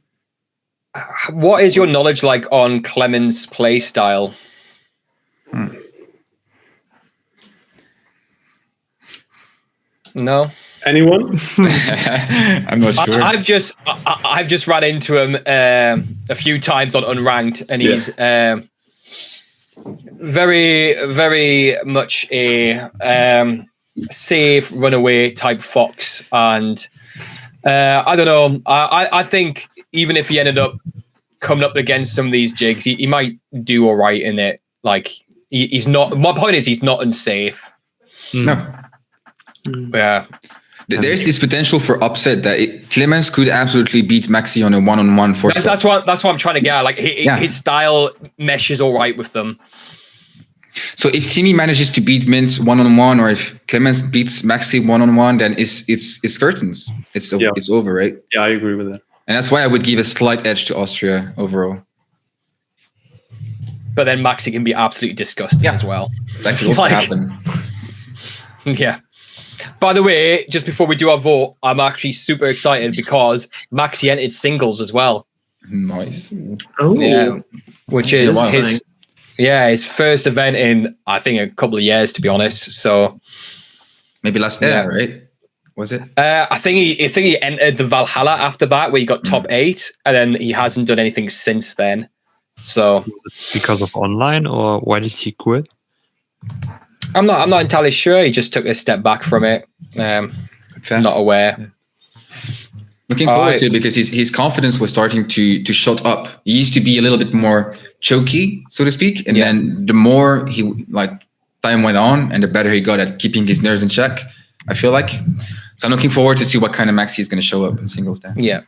What is your knowledge like on Clemens' play style? No. Anyone? I'm not sure. I've just run into him a few times on Unranked, and he's very, very much a safe runaway type fox, and I don't know. I think even if he ended up coming up against some of these jigs, he might do all right in it. Like he's not. My point is, he's not unsafe. No. Yeah. There's this potential for upset that Clemens could absolutely beat Maxi on a one-on-one for. That's what I'm trying to get at. Like his style meshes all right with them. So if Timmy manages to beat Mint one-on-one, or if Clemens beats Maxi one-on-one, then it's curtains. It's over, right? Yeah, I agree with that. And that's why I would give a slight edge to Austria overall. But then Maxi can be absolutely disgusting as well. That could also happen. Yeah. By the way, just before we do our vote, I'm actually super excited because Maxi entered singles as well. Nice. Oh. Yeah. Which is his first event in, I think, a couple of years, to be honest. So maybe last year, right? Was it? I think he entered the Valhalla after that, where he got top 8, and then he hasn't done anything since then. So because of online, or why did he quit? I'm not entirely sure. He just took a step back from it. Not aware. Yeah. Looking forward to it because his confidence was starting to shot up. He used to be a little bit more choky, so to speak, and then the more time went on, and the better he got at keeping his nerves in check. I feel like. So I'm looking forward to see what kind of Maxi is going to show up in singles then. Yeah,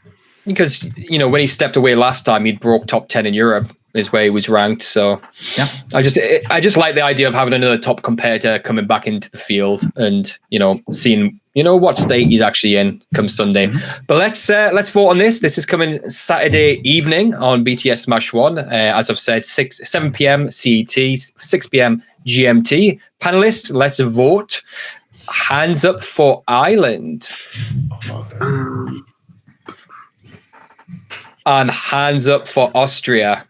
because when he stepped away last time, he broke top 10 in Europe, is where he was ranked. So yeah, I just like the idea of having another top competitor coming back into the field and seeing what state he's actually in come Sunday. Mm-hmm. But let's vote on this. This is coming Saturday evening on BTS Smash 1. As I've said, 7 p.m. CET, 6 p.m. GMT. Panelists, let's vote. Hands up for Ireland. And hands up for Austria.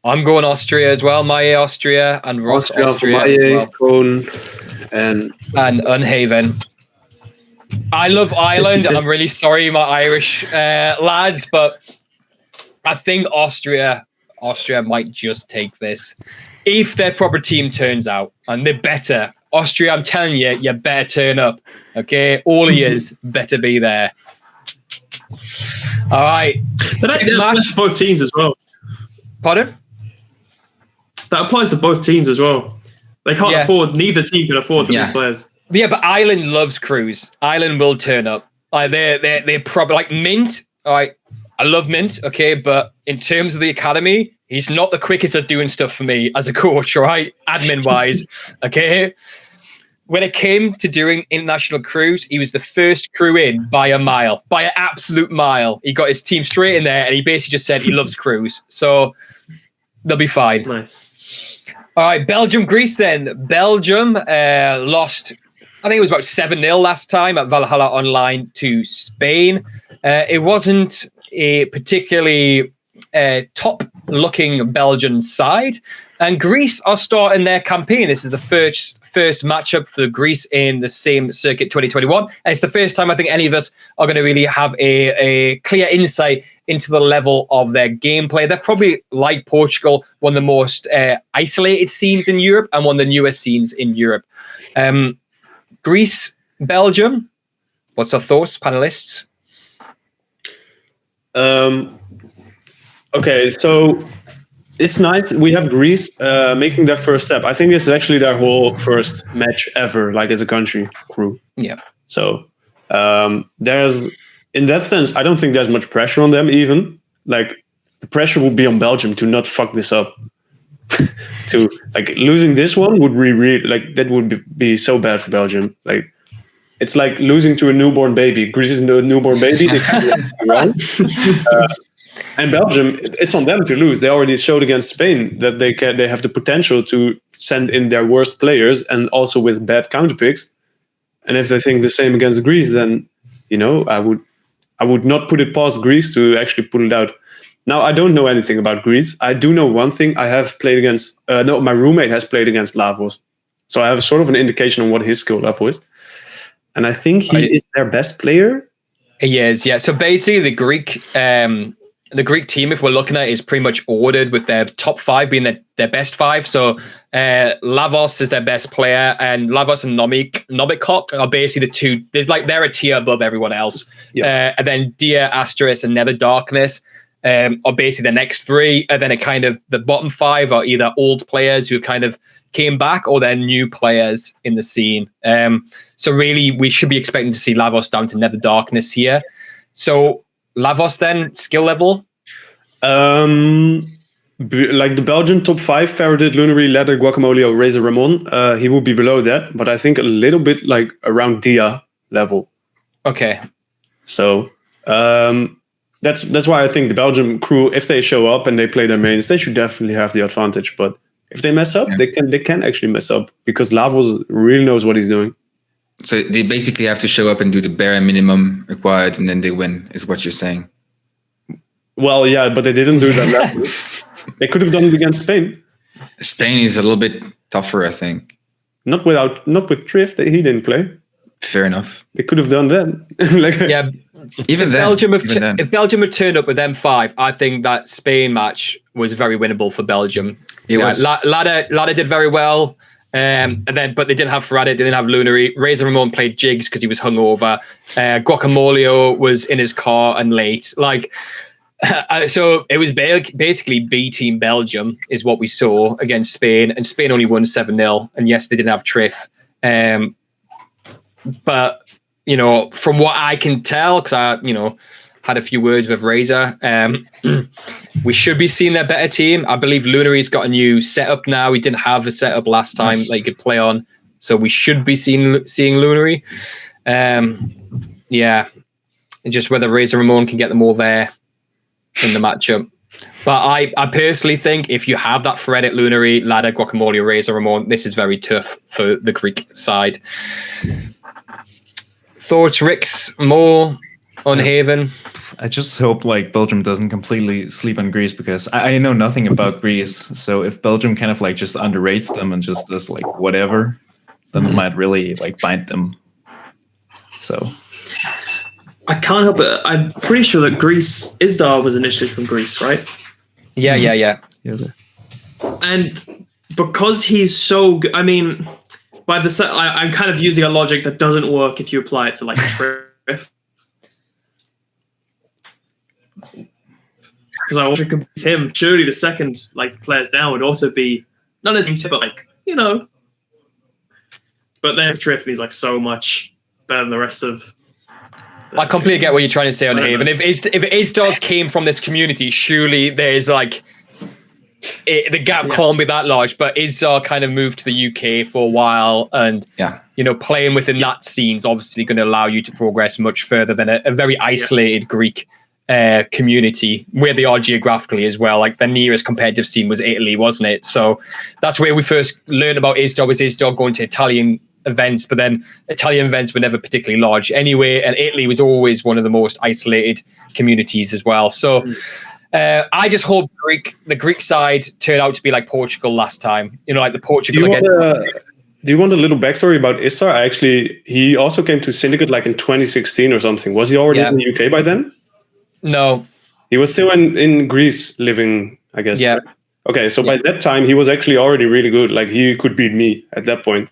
I'm going Austria as well. Maye Austria and Ross Austria as well. KONE and Unhaven. I love Ireland, and I'm really sorry, my Irish lads, but I think Austria might just take this if their proper team turns out, and they're better. Austria, I'm telling you, you better turn up. Okay, all of yous better be there. All right. That applies to both teams as well. Pardon? That applies to both teams as well. They can't afford. Neither team can afford to lose players. Yeah, but Ireland loves crews. Ireland will turn up. Like they're probably like Mint. All right, I love Mint. Okay, but in terms of the academy, he's not the quickest at doing stuff for me as a coach. All right, admin wise. Okay. When it came to doing international crews, he was the first crew in by a mile, by an absolute mile. He got his team straight in there, and he basically just said he loves crews. So they'll be fine. Nice. All right, Belgium, Greece then. Belgium lost, I think it was about 7-0 last time at Valhalla Online to Spain. It wasn't a particularly top-looking Belgian side. And Greece are starting their campaign. This is the first matchup for Greece in the same circuit 2021. And it's the first time I think any of us are going to really have a clear insight into the level of their gameplay. They're probably, like Portugal, one of the most isolated scenes in Europe and one of the newest scenes in Europe. Greece, Belgium, what's our thoughts, panelists? Okay, so it's nice. We have Greece making their first step. I think this is actually their whole first match ever, like as a country crew. Yeah. So there's, in that sense, I don't think there's much pressure on them even. Like the pressure would be on Belgium to not fuck this up. To like losing this one would be really like that would be so bad for Belgium. Like it's like losing to a newborn baby. Greece is a newborn baby. They can't do anything wrong. And Belgium, it's on them to lose. They already showed against Spain that they have the potential to send in their worst players and also with bad counterpicks. And if they think the same against Greece, then I would not put it past Greece to actually pull it out. Now I don't know anything about Greece. I do know one thing. I have played against. My roommate has played against Lavos, so I have sort of an indication on what his skill level is. And I think he is their best player. He is, yeah. So basically, the Greek the Greek team, if we're looking at it, is pretty much ordered with their top 5 being their best 5. So Lavos is their best player, and Lavos and Nobikok are basically the two. They're a tier above everyone else. And then Dia, Asteris, and Nether Darkness are basically the next 3. And then the bottom 5 are either old players who kind of came back, or they're new players in the scene. So really, we should be expecting to see Lavos down to Nether Darkness here. So Lavos then, skill level? Like the Belgian top 5, Faraday, Lunary, Ladder, Guacamole, or Razor Ramon, he will be below that, but I think a little bit like around Dia level. Okay. So that's why I think the Belgian crew, if they show up and they play their mains, they should definitely have the advantage. But if they mess up, they can actually mess up, because Lavos really knows what he's doing. So they basically have to show up and do the bare minimum required, and then they win, is what you're saying. Well, yeah, but they didn't do that last week. They could have done it against Spain. Spain is a little bit tougher, I think. Not with Triff, he didn't play. Fair enough. They could have done that. Even then. If Belgium had turned up with M5, I think that Spain match was very winnable for Belgium. It was. Lada did very well. But they didn't have Farade, they didn't have Lunary. Razor Ramon played jigs because he was hungover. Guacamole was in his car and late. So it was basically B team Belgium is what we saw against Spain, and Spain only won 7-0. And yes, they didn't have Triff. But from what I can tell, because I had a few words with Razor, we should be seeing their better team. I believe Lunary's got a new setup now. He didn't have a setup last time that he could play on, so we should be seeing Lunary. Just whether Razor Ramon can get them all there in the matchup. But I personally think if you have that Fred at Lunary, Ladder, Guacamole, or Razor Ramon, this is very tough for the Greek side. Thoughts, Rix, more on Haven? I just hope Belgium doesn't completely sleep on Greece, because I know nothing about Greece. So if Belgium kind of just underrates them and just does whatever, then it might really bind them. So I can't help it. I'm pretty sure that Isdar was initially from Greece, right? Yeah. Yes. And because he's so good, I mean, I'm kind of using a logic that doesn't work if you apply it to Triff. Because I want to compete him. Surely the second players down would also be not as tip, but But then Triff, he's so much better than the rest of. I completely get what you're trying to say on Haven. If Isdars came from this community, surely there's the gap can't be that large. But Isdar kind of moved to the UK for a while, and playing within that scene is obviously going to allow you to progress much further than a very isolated Greek community, where they are geographically as well. The nearest competitive scene was Italy, wasn't it? So that's where we first learned about Isdar, was Isdar going to Italian events, but then Italian events were never particularly large anyway, and Italy was always one of the most isolated communities as well. So I just hope the Greek side turned out to be like Portugal last time, the Portugal again. Do you want a little backstory about Isdar? He also came to Syndicate in 2016 or something. Was he already in the UK by then? No, he was still in Greece living, I guess. Yeah. Okay, so by that time he was actually already really good. He could beat me at that point.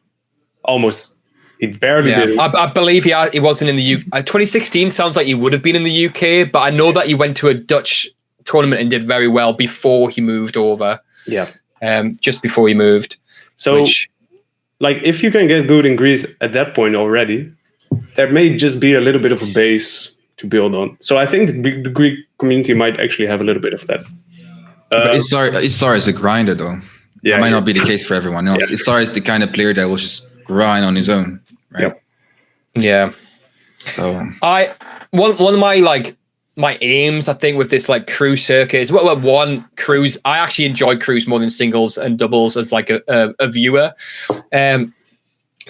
Almost. He barely did it. I believe he wasn't in the UK. 2016 sounds like he would have been in the UK, but I know that he went to a Dutch tournament and did very well before he moved over. Yeah. Just before he moved. So, if you can get good in Greece at that point already, there may just be a little bit of a base to build on. So I think the Greek community might actually have a little bit of that. But Isdar is a grinder, though. Yeah, it might not be the case for everyone else. Yeah. Isdar is the kind of player that will just grind on his own, right? Yep. Yeah. So one of my aims, I think, with this cruise circuit is one, cruise. I actually enjoy cruise more than singles and doubles as a viewer. But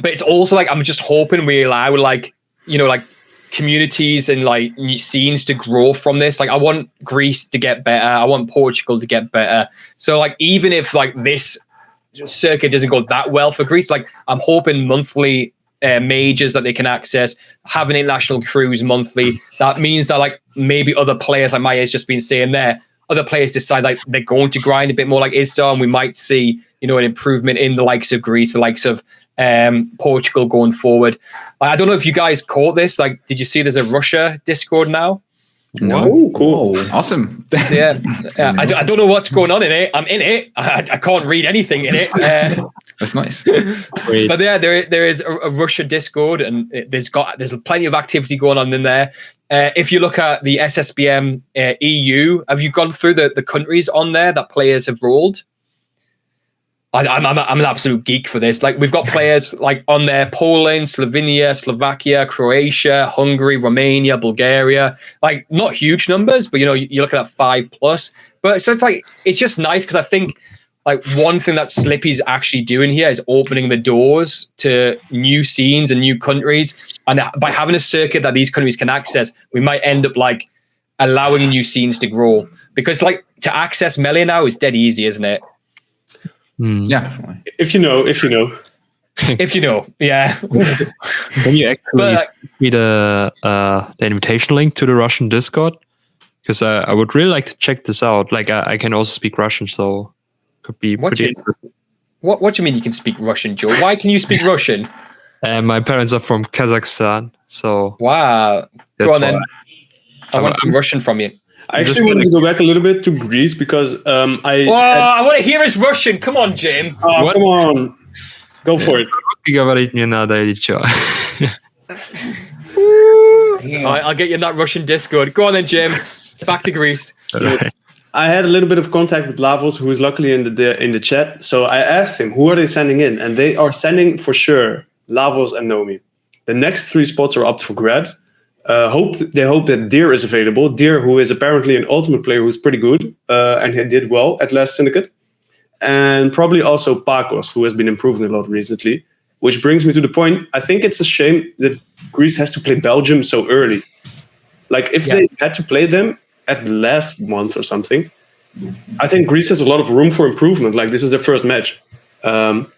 it's also I'm just hoping we allow communities and new scenes to grow from this. I want Greece to get better. I want Portugal to get better. So even if this circuit doesn't go that well for Greece, I'm hoping monthly majors that they can access, having international crews monthly. That means that like maybe other players, like Maya's just been saying there, other players decide like they're going to grind a bit more like Istar, and we might see, you know, an improvement in the likes of Greece, the likes of Portugal going forward. I don't know if you guys caught this. Like, did you see there's a Russia Discord now? No. Oh, cool. Awesome. Yeah. I don't know what's going on in it. I'm in it. I can't read anything in it. That's nice. But yeah, there is a Russia Discord, and there's plenty of activity going on in there. If you look at the SSBM EU, have you gone through the countries on there that players have rolled? I'm an absolute geek for this. Like, we've got players like on there: Poland, Slovenia, Slovakia, Croatia, Hungary, Romania, Bulgaria. Like, not huge numbers, but you know, you're looking at 5+. But so it's just nice, because I think like one thing that Slippy's actually doing here is opening the doors to new scenes and new countries. And by having a circuit that these countries can access, we might end up like allowing new scenes to grow. Because like to access Melee now is dead easy, isn't it? Yeah, definitely. If you know. If you know, yeah. Can you actually send me the invitation link to the Russian Discord? Because I would really like to check this out. Like, I can also speak Russian, so could be pretty interesting. What do you mean you can speak Russian, Joe? Why can you speak Russian? My parents are from Kazakhstan, so wow. Go on then. I want some Russian from you. I actually wanted to go back a little bit to Greece because I want to hear his Russian. Come on, Jim. Oh, come on. Go for it. I'll get you in that Russian Discord. Go on then, Jim. Back to Greece. I had a little bit of contact with Lavos, who is luckily in the chat. So I asked him, who are they sending in? And they are sending, for sure, Lavos and Nomi. The next 3 spots are up for grabs. They hope that Deer is available. Deer, who is apparently an ultimate player who's pretty good, and he did well at last Syndicate. And probably also Pakos, who has been improving a lot recently. Which brings me to the point, I think it's a shame that Greece has to play Belgium so early. Like, if they had to play them at the last month or something, I think Greece has a lot of room for improvement. Like, this is their first match. And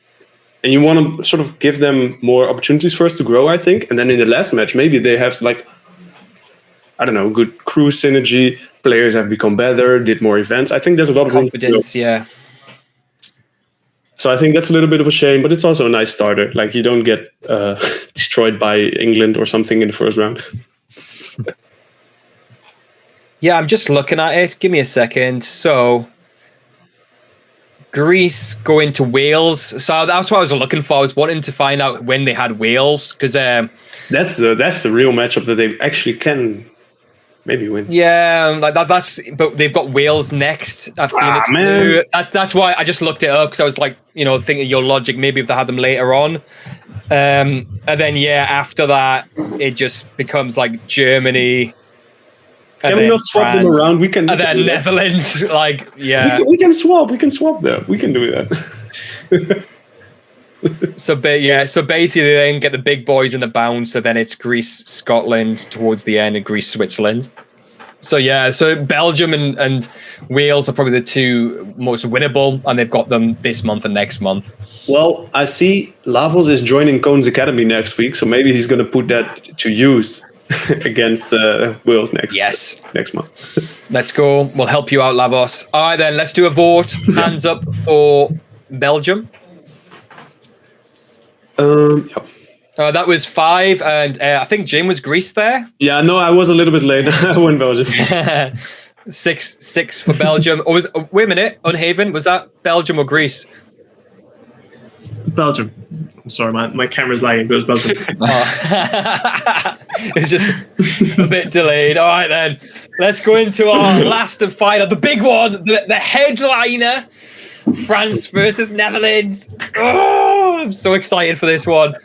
you want to sort of give them more opportunities first to grow, I think. And then in the last match, maybe they have, like, I don't know, good crew synergy. Players have become better, did more events. I think there's a lot of confidence, yeah. So I think that's a little bit of a shame, but it's also a nice starter. Like, you don't get destroyed by England or something in the first round. Yeah, I'm just looking at it. Give me a second. So, Greece going to Wales. So that's what I was looking for. I was wanting to find out when they had Wales, because that's the real matchup that they actually can maybe win. Yeah, like that's. But they've got Wales next at Phoenix. Man. That's why I just looked it up, because I was like, you know, thinking your logic. Maybe if they had them later on, and then after that it just becomes like Germany. Can we not swap them around? We can. And then Netherlands, like, yeah. We can swap. We can swap them. We can do that. So basically, they then get the big boys in the bounce. So then it's Greece, Scotland towards the end, and Greece, Switzerland. So so Belgium and Wales are probably the 2 most winnable, and they've got them this month and next month. Well, I see Lavos is joining KONE's Academy next week, so maybe he's going to put that to use against Wales next month. Let's go. We'll help you out, Lavos. All right, then. Let's do a vote. Hands up for Belgium. That was 5, and I think Jim was Greece there. Yeah, no, I was a little bit late. I went Belgium. 6 for Belgium. Wait a minute, Unhaven, was that Belgium or Greece? Belgium. I'm sorry, my camera's lagging, but it was Belgium. It's just a bit delayed. All right, then. Let's go into our last and final, the big one, the headliner. France versus Netherlands. Oh, I'm so excited for this one.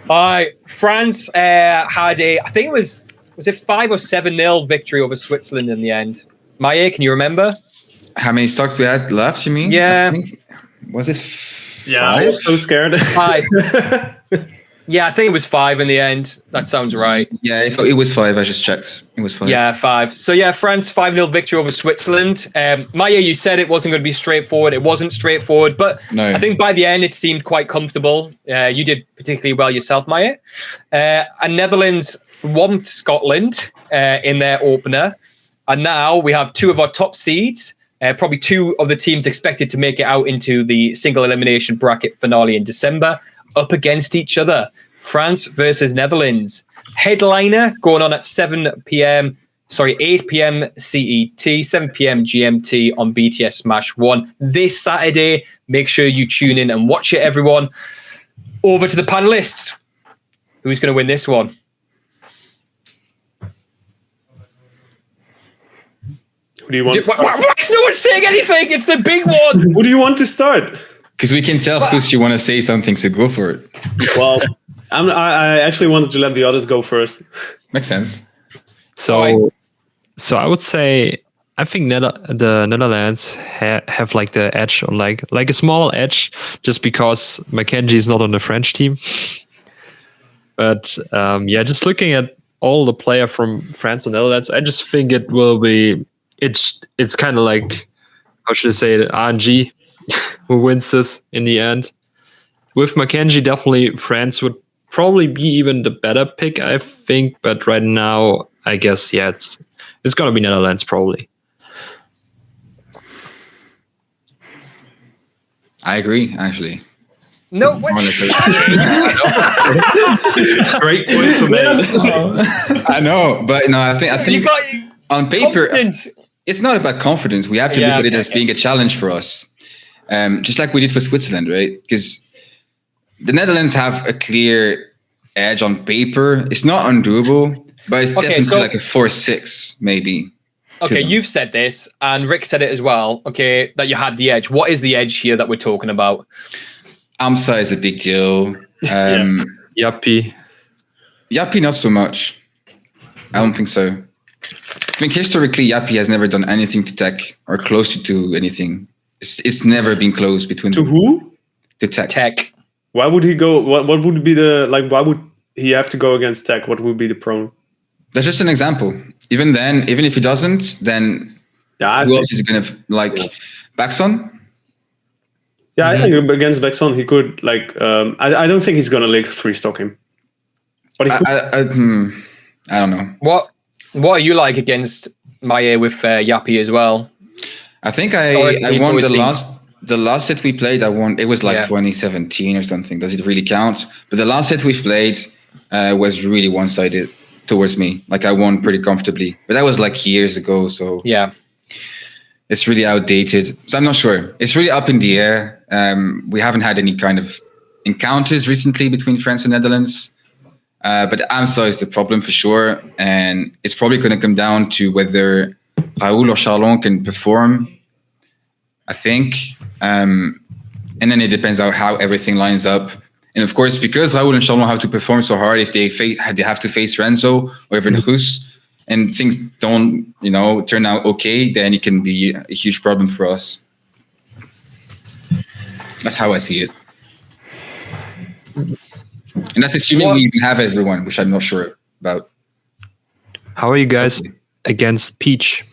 All right, France had I think it was it 5 or 7-0 victory over Switzerland in the end. Maya, can you remember? How many stocks we had left, you mean? Yeah. Was it 5? I was so scared. 5. Yeah, I think it was 5 in the end. That sounds right. Yeah, it was 5. I just checked. It was 5. Yeah, 5. So yeah, France 5-0 victory over Switzerland. Maya, you said it wasn't going to be straightforward. It wasn't straightforward, but No. I think by the end it seemed quite comfortable. You did particularly well yourself, Maya. And Netherlands swamped Scotland in their opener. And now we have 2 of our top seeds, probably 2 of the teams expected to make it out into the single elimination bracket finale in December, up against each other. France versus Netherlands. Headliner going on at 8 p.m. CET, 7 p.m. GMT on BTS Smash 1 this Saturday. Make sure you tune in and watch it, everyone. Over to the panelists. Who's going to win this one? Who do you want to start? Why is no one saying anything? It's the big one. Who do you want to start? Because we can tell who's you want to say something, so go for it. Well, I actually wanted to let the others go first. Makes sense. So I would say I think the Netherlands have like the edge on like a small edge, just because Mackenzie is not on the French team. But yeah, just looking at all the player from France and Netherlands, I just think it will be. It's kind of like, how should I say it, RNG who wins this in the end. With Mackenzie, definitely France would probably be even the better pick, I think. But right now, I guess, yeah, it's going to be Netherlands probably. I agree, actually. No, what? Great point for me. I know, but no, I think You got on paper, confidence. it's not about confidence. We have to look at it as being a challenge for us. Just like we did for Switzerland, right? Because the Netherlands have a clear edge on paper. It's not undoable, but it's definitely like a 4-6, maybe. Okay, you've said this, and Rick said it as well, okay, that you had the edge. What is the edge here that we're talking about? AMSA is a big deal. Yappy, not so much. I don't think so. I think historically, Yappy has never done anything to tech or close to do anything. It's never been close between To them. who? To tech. Tech. Why would he go? What would be the like? Why would he have to go against tech? What would be the pro? That's just an example. Even then, even if he doesn't, then who else is going to like Baxon? Yeah, I think against Baxon he could like. I don't think he's gonna like 3-stock him. But he could. I don't know. What are you like against Maya with Yappy as well? I think I won the last set we played. I won. It was like 2017 or something. Does it really count? But the last set we've played was really one-sided towards me. Like I won pretty comfortably, but that was like years ago. So yeah, it's really outdated. So I'm not sure. It's really up in the air. We haven't had any kind of encounters recently between France and Netherlands. But AMSA is the problem for sure. And it's probably going to come down to whether Raoul or Charlon can perform, I think. And then it depends on how everything lines up. And of course, because Raoul and Charlon have to perform so hard, if they have to face Renzo or even Rus, and things don't, turn out okay, then it can be a huge problem for us. That's how I see it. And that's assuming we have everyone, which I'm not sure about. How are you guys against Peach?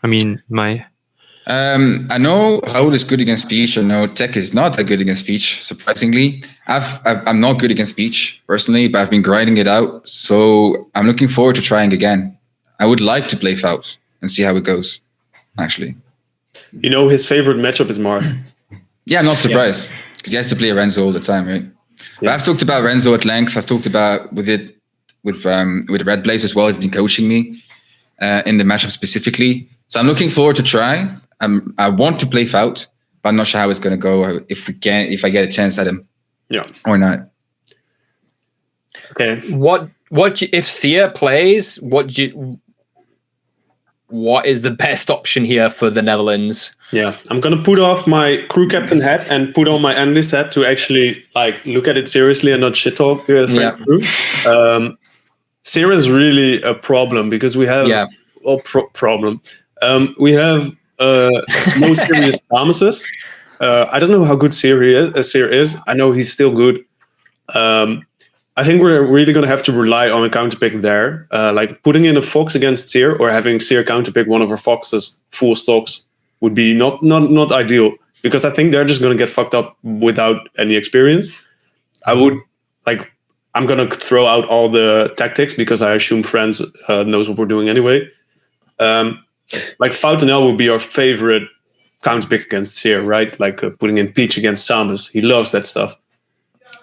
I mean, I know Raoul is good against Peach. I know Tech is not that good against Peach, surprisingly. I'm not good against Peach, personally, but I've been grinding it out. So I'm looking forward to trying again. I would like to play Fout and see how it goes, actually. His favorite matchup is Marth. Yeah, I'm not surprised, because he has to play Renzo all the time, right? But I've talked about Renzo at length. I've talked about with Red Blaze as well. He's been coaching me in the matchup specifically. So I'm looking forward to try. I want to play Fout, but I'm not sure how it's going to go. If I get a chance at him, or not. Okay. What if Sia plays? What is the best option here for the Netherlands? Yeah, I'm gonna put off my crew captain hat and put on my analyst hat to actually look at it seriously and not shit talk the French crew. Sia is really a problem because we have problem. We have no serious promises. I don't know how good Sia is. I know he's still good. I think we're really going to have to rely on a counterpick there. Like putting in a Fox against Seer or having Seer counterpick one of our Foxes full stocks would be not ideal, because I think they're just going to get fucked up without any experience. I'm going to throw out all the tactics because I assume Franz knows what we're doing anyway. Like Foutenel would be our favorite counterpick against Seer, right? Like putting in Peach against Samus. He loves that stuff.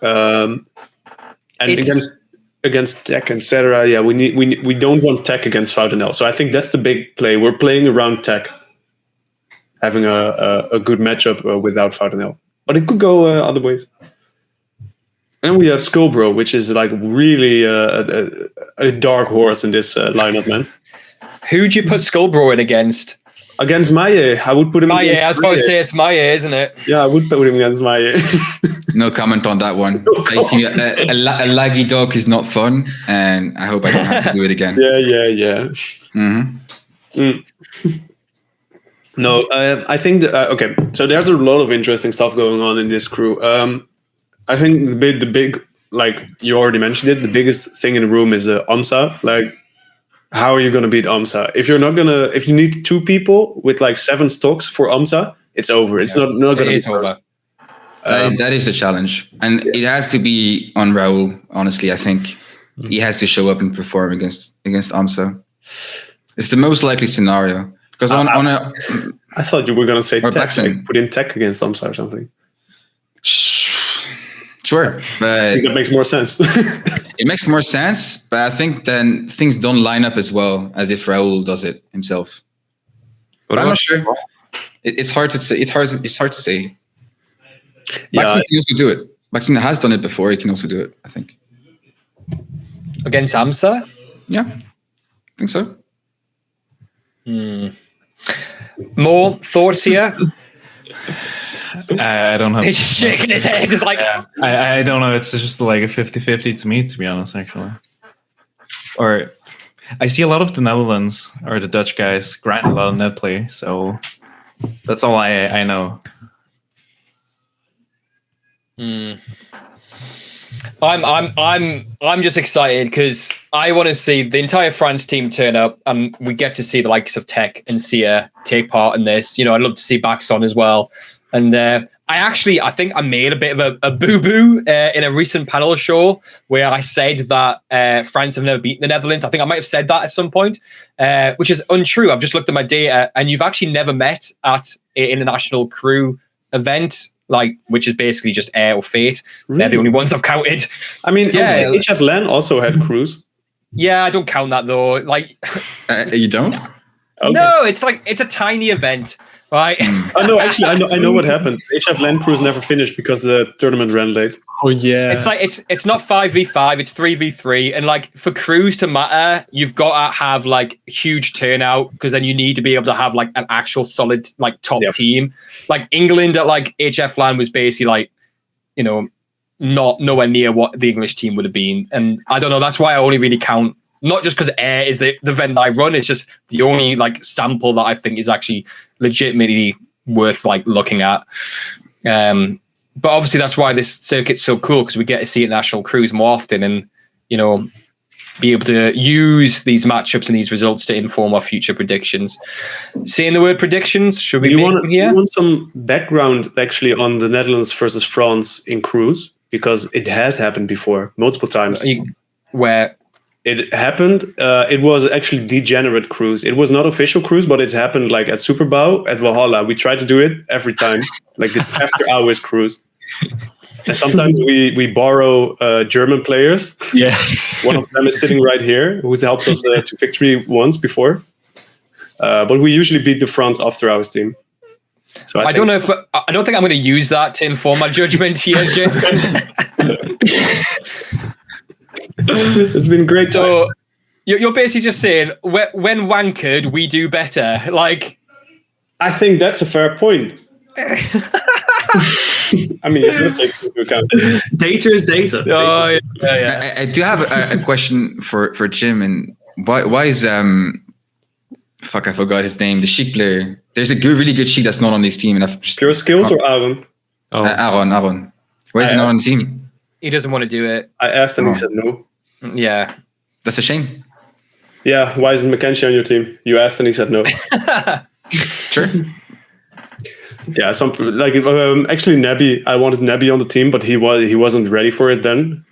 And against Tech, etc. Yeah, we don't want Tech against Foutenel. So I think that's the big play. We're playing around Tech, having a good matchup without Foutenel. But it could go other ways. And we have Skullbro, which is like really a dark horse in this lineup, man. Who'd you put Skullbro in against? Against Maye. I would put him Maye, against I was about to say it's Maye, isn't it? Yeah, I would put him against Maye. No comment on that one. Facing a laggy dog is not fun, and I hope I don't have to do it again. Yeah. No, I think okay. So there's a lot of interesting stuff going on in this crew. I think the big, like you already mentioned it, the biggest thing in the room is Amsa. Like, how are you gonna beat Amsa? If you need 2 people with like 7 stocks for Amsa, it's over. It's not gonna be over. That is the challenge, and it has to be on Raul. Honestly, I think he has to show up and perform against Amsa. It's the most likely scenario. Because I thought you were gonna say Tech, like put in Tech against Amsa or something. Sure, but I think that makes more sense. It makes more sense, but I think then things don't line up as well as if Raul does it himself. But I'm not sure. It's hard to say. It's hard to say. Maxine can also do it. Maxine has done it before. He can also do it, I think. Against Amsa? Yeah, I think so. More thoughts here? I don't know. He's just shaking his head. Just like I don't know. It's just like a 50-50 to me, to be honest, actually. Or I see a lot of the Netherlands or the Dutch guys grind a lot of net play, so that's all I know. I'm just excited because I want to see the entire France team turn up, and we get to see the likes of Tech and Sia take part in this. You know, I'd love to see Baxon as well. And I think I made a bit of a boo-boo in a recent panel show where I said that France have never beaten the Netherlands. I think I might have said that at some point, which is untrue. I've just looked at my data, and you've actually never met at an international crew event, like, which is basically just Air or Fate. Really? They're the only ones I've counted. I mean, yeah, HF LAN also had crews. Yeah, I don't count that though. Like, you don't? Okay. No, it's a tiny event, right? Oh no, actually, I know what happened. HF LAN crews never finished because the tournament ran late. Oh yeah, it's like it's not 5v5, it's 3v3, and like for crews to matter, you've got to have like huge turnout, because then you need to be able to have like an actual solid like top team. Like England at like HF LAN was basically like, you know, not nowhere near what the English team would have been, and I don't know. That's why I only really count. Not just because Air is the event I run, it's just the only like sample that I think is actually legitimately worth like looking at. But obviously that's why this circuit's so cool, because we get to see international crews more often, and you know, be able to use these matchups and these results to inform our future predictions. Saying the word predictions, should we make them here? You want some background actually on the Netherlands versus France in crews, because it has happened before multiple times. Where it happened, it was actually degenerate cruise. It was not official cruise, but it happened like at Superbow, at Valhalla. We try to do it every time, like the after hours cruise. And sometimes we borrow German players. Yeah, one of them is sitting right here, who's helped us to victory once before. But we usually beat the France after hours team. So I don't think I'm going to use that to inform my judgment here, Jim. It's been great. So you're basically just saying when wankered, we do better. Like, I think that's a fair point. I mean, you can take into account. Data is data. Oh, yeah. I do have a question for Jim. And why is fuck, I forgot his name. The Sheik player. There's a really good Sheik that's not on this team. And I've just Pure Skills or Aaron? Aaron. Why is he not on the team? He doesn't want to do it. I asked and he said no. Yeah. That's a shame. Yeah, why isn't Mackenzie on your team? You asked and he said no. Sure. Yeah, actually Nebby. I wanted Nebby on the team, but he wasn't ready for it then.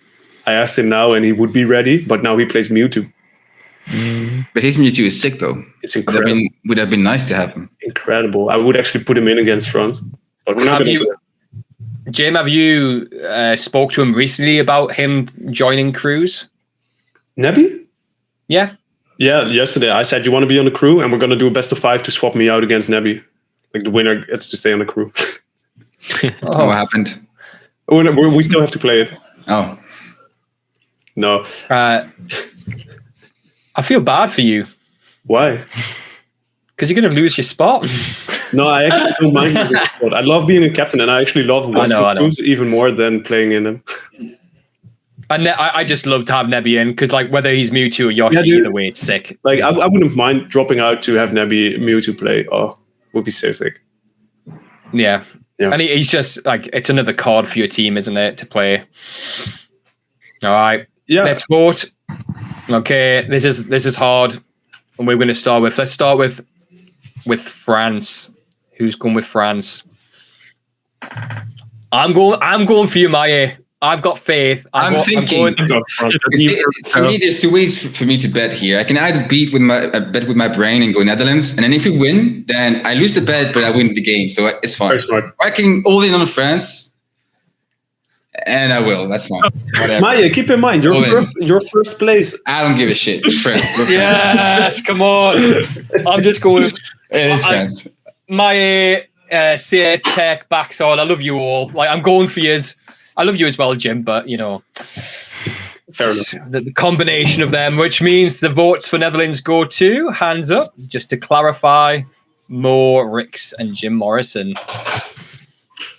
I asked him now, and he would be ready, but now he plays Mewtwo. But his Mewtwo is sick, though. It's incredible. Would have been nice to have him. Incredible. I would actually put him in against France, but we're not going to do it. Jim, have you spoke to him recently about him joining crews? Nebby? Yeah. Yeah, yesterday I said, you want to be on the crew, and we're going to do a best of 5 to swap me out against Nebby. Like the winner gets to stay on the crew. What happened? We still have to play it. Oh. No. I feel bad for you. Why? Because you're going to lose your spot. No, I actually don't mind losing the spot. I love being a captain, and I actually love watching crews even more than playing in them. And I just love to have Nebby in, because like whether he's Mewtwo or Yoshi, either way, it's sick. Like I wouldn't mind dropping out to have Nebby Mewtwo play. Oh, would be so sick. Yeah. And he's just like, it's another card for your team, isn't it, to play? All right. Yeah. Let's vote. Okay, this is hard. And we're going to start with, let's start with France. Who's going with France? I'm going for you, Maya. I've got faith. I'm thinking. For me, there's 2 ways for me to bet here. I can either bet with my brain and go Netherlands, and then if you win, then I lose the bet, but I win the game, so it's fine. Or I can all in on France, and I will. That's fine. Whatever. Maya, keep in mind your first place. I don't give a shit. France. Yes, come on. I'm just going. It is France. Maya, say tech backside. I love you all. Like I'm going for yours. I love you as well, Jim, but, you know, fair enough. The combination of them, which means the votes for Netherlands go to, hands up, just to clarify, Mo, Rix, and Jim Morrison.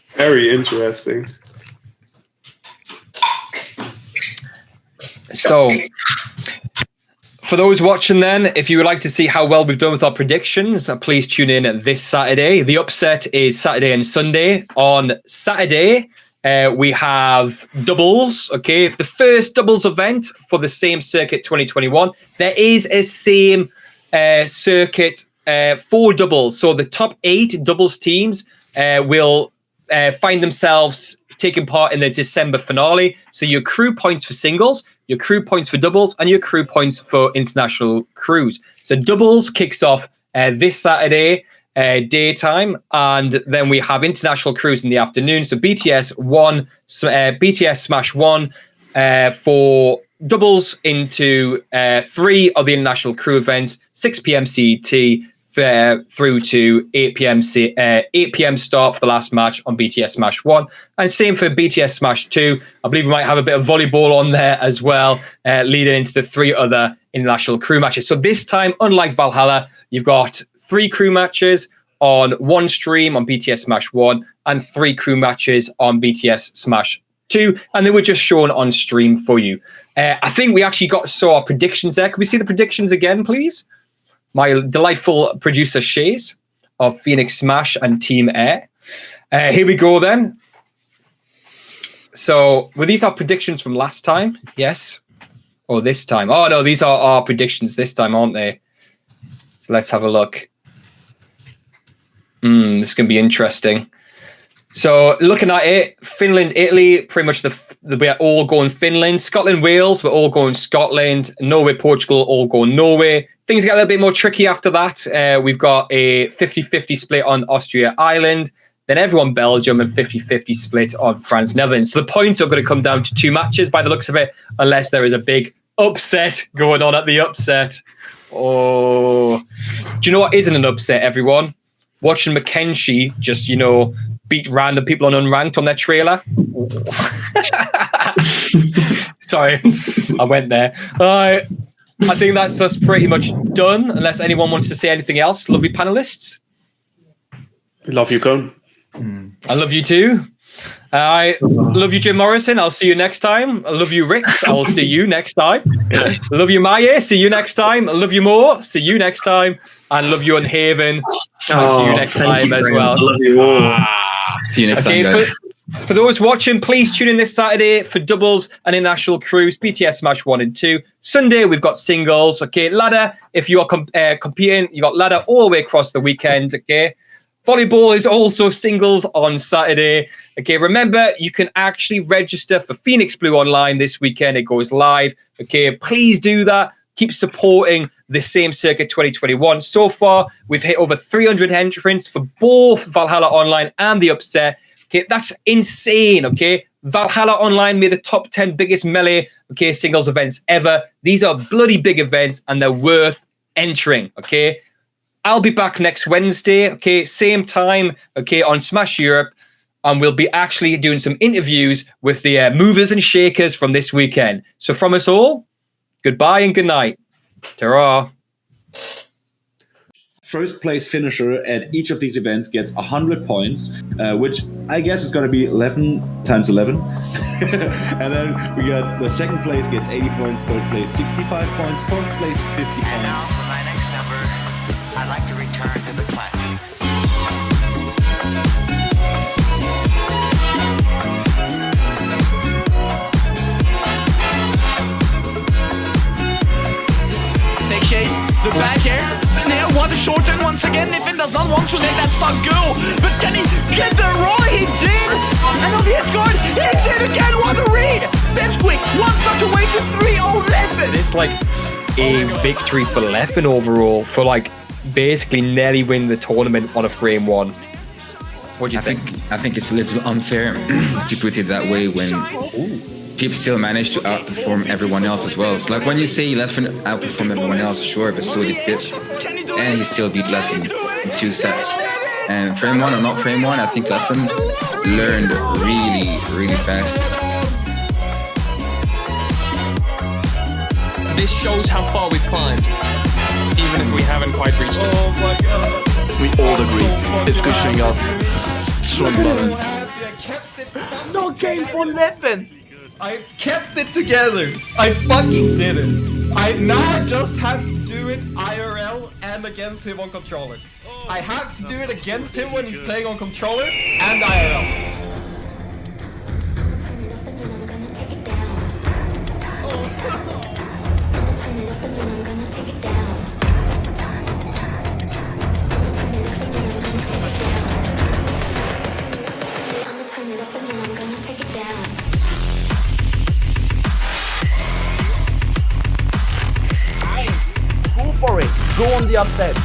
Very interesting. So, for those watching then, if you would like to see how well we've done with our predictions, please tune in this Saturday. The upset is Saturday and Sunday. On Saturday, we have doubles, okay? The first doubles event for the S.A.M.E Circuit 2021. There is a S.A.M.E Circuit for doubles. So the top 8 doubles teams will find themselves taking part in the December finale. So your crew points for singles, your crew points for doubles, and your crew points for international crews. So doubles kicks off this Saturday, daytime, and then we have international crews in the afternoon. So BTS Smash 1 for doubles into 3 of the international crew events, 6 p.m. CET through to 8 p.m. start for the last match on BTS Smash 1. And same for BTS Smash 2. I believe we might have a bit of volleyball on there as well, leading into the 3 other international crew matches. So this time, unlike Valhalla, you've got 3 crew matches on 1 stream on BTS Smash 1 and 3 crew matches on BTS Smash 2. And they were just shown on stream for you. I think we actually saw our predictions there. Can we see the predictions again, please? My delightful producer Shays of Phoenix Smash and Team Air. Here we go then. So were these our predictions from last time? Yes. Or this time? Oh no, these are our predictions this time, aren't they? So let's have a look. This is going to be interesting. So looking at it, Finland, Italy, pretty much we're all going Finland. Scotland, Wales, we're all going Scotland. Norway, Portugal, all going Norway. Things get a little bit more tricky after that. We've got a 50-50 split on Austria, Ireland. Then everyone Belgium, and 50-50 split on France, Netherlands. So the points are going to come down to 2 matches by the looks of it, unless there is a big upset going on at the upset. Oh, do you know what isn't an upset, everyone? Watching Mackenzie just, beat random people on unranked on their trailer. Sorry, I went there. I think that's just pretty much done, unless anyone wants to say anything else. Lovely panelists. Love you, Kone. I love you too. I love you, Jim Morrison. I'll see you next time. I love you, Rick. I will see you next time. I love you, Maya. See you next time. I love you more. See you next time. And love you, Unhaven. See you next time as well. I love you all. See you next time, guys. For those watching, please tune in this Saturday for doubles and international crews, BTS Smash 1 and 2. Sunday, we've got singles, okay? Ladder, if you are competing, you got ladder all the way across the weekend, okay? Volleyball is also singles on Saturday. Okay, remember, you can actually register for Phoenix Blue Online this weekend. It goes live. Okay, please do that. Keep supporting the S.A.M.E Circuit 2021. So far, we've hit over 300 entrants for both Valhalla Online and the Upset. Okay, that's insane, okay? Valhalla Online made the top 10 biggest melee, okay, singles events ever. These are bloody big events, and they're worth entering, okay? I'll be back next Wednesday, okay, same time, okay, on Smash Europe, and we'll be actually doing some interviews with the movers and shakers from this weekend. So from us all, goodbye and good night. Ta-ra. First place finisher at each of these events gets 100 points, which I guess is going to be 11 times 11. And then we got the second place gets 80 points, third place 65 points, fourth place 50 points. And now for my next number, I'd like to return to the classics. Take chase, the back air. Nair want a short and once again, Niffin does not want to let that stock go. But can he get the roll? He did! And on the edge guard, he did again! What a read! That's quick, one stock away to 3-0-11! It's like a victory for Leffen overall, for like basically nearly win the tournament on a frame one. What do you think? I think it's a little unfair to put it that way when people still manage to outperform everyone else as well. So like when you say Leffen outperformed everyone else, sure, but so did Pip. And he still beat Leffen in 2 sets. And frame 1 or not frame 1, I think Leffen learned really, really fast. This shows how far we've climbed, even if we haven't quite reached it. Oh my god. We all agree it's pushing us strong bottom. No game for Leffen! I kept it together. I fucking did it. I now just have to do it IRL and against him on controller. I have to do it against him when he's playing on controller and IRL. For it. Go on the upset.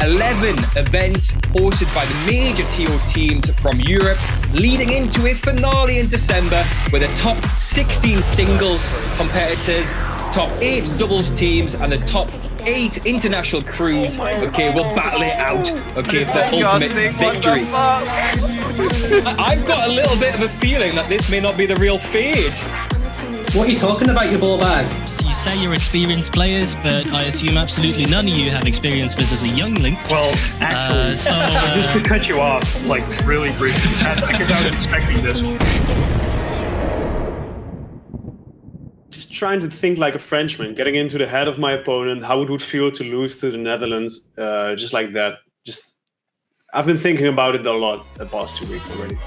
11 events hosted by the major TO teams from Europe, leading into a finale in December with the top 16 singles competitors, top 8 doubles teams, and the top 8 international crews. Okay, we'll battle it out. Okay, for ultimate victory. I've got a little bit of a feeling that this may not be the real fade. What are you talking about, you ball bag? So you say you're experienced players, but I assume absolutely none of you have experience versus a youngling. Well, actually, just to cut you off, like really briefly, because I was expecting this. Just trying to think like a Frenchman, getting into the head of my opponent, how it would feel to lose to the Netherlands, just like that. Just, I've been thinking about it a lot the past 2 weeks already.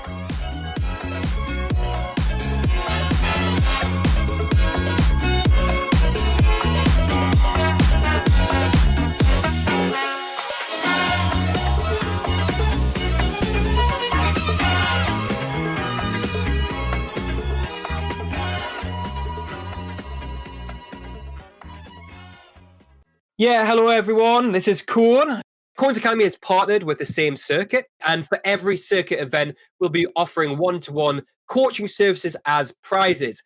Yeah, hello everyone. This is KONE. KONE's Academy is partnered with the S.A.M.E Circuit, and for every circuit event, we'll be offering one-to-one coaching services as prizes.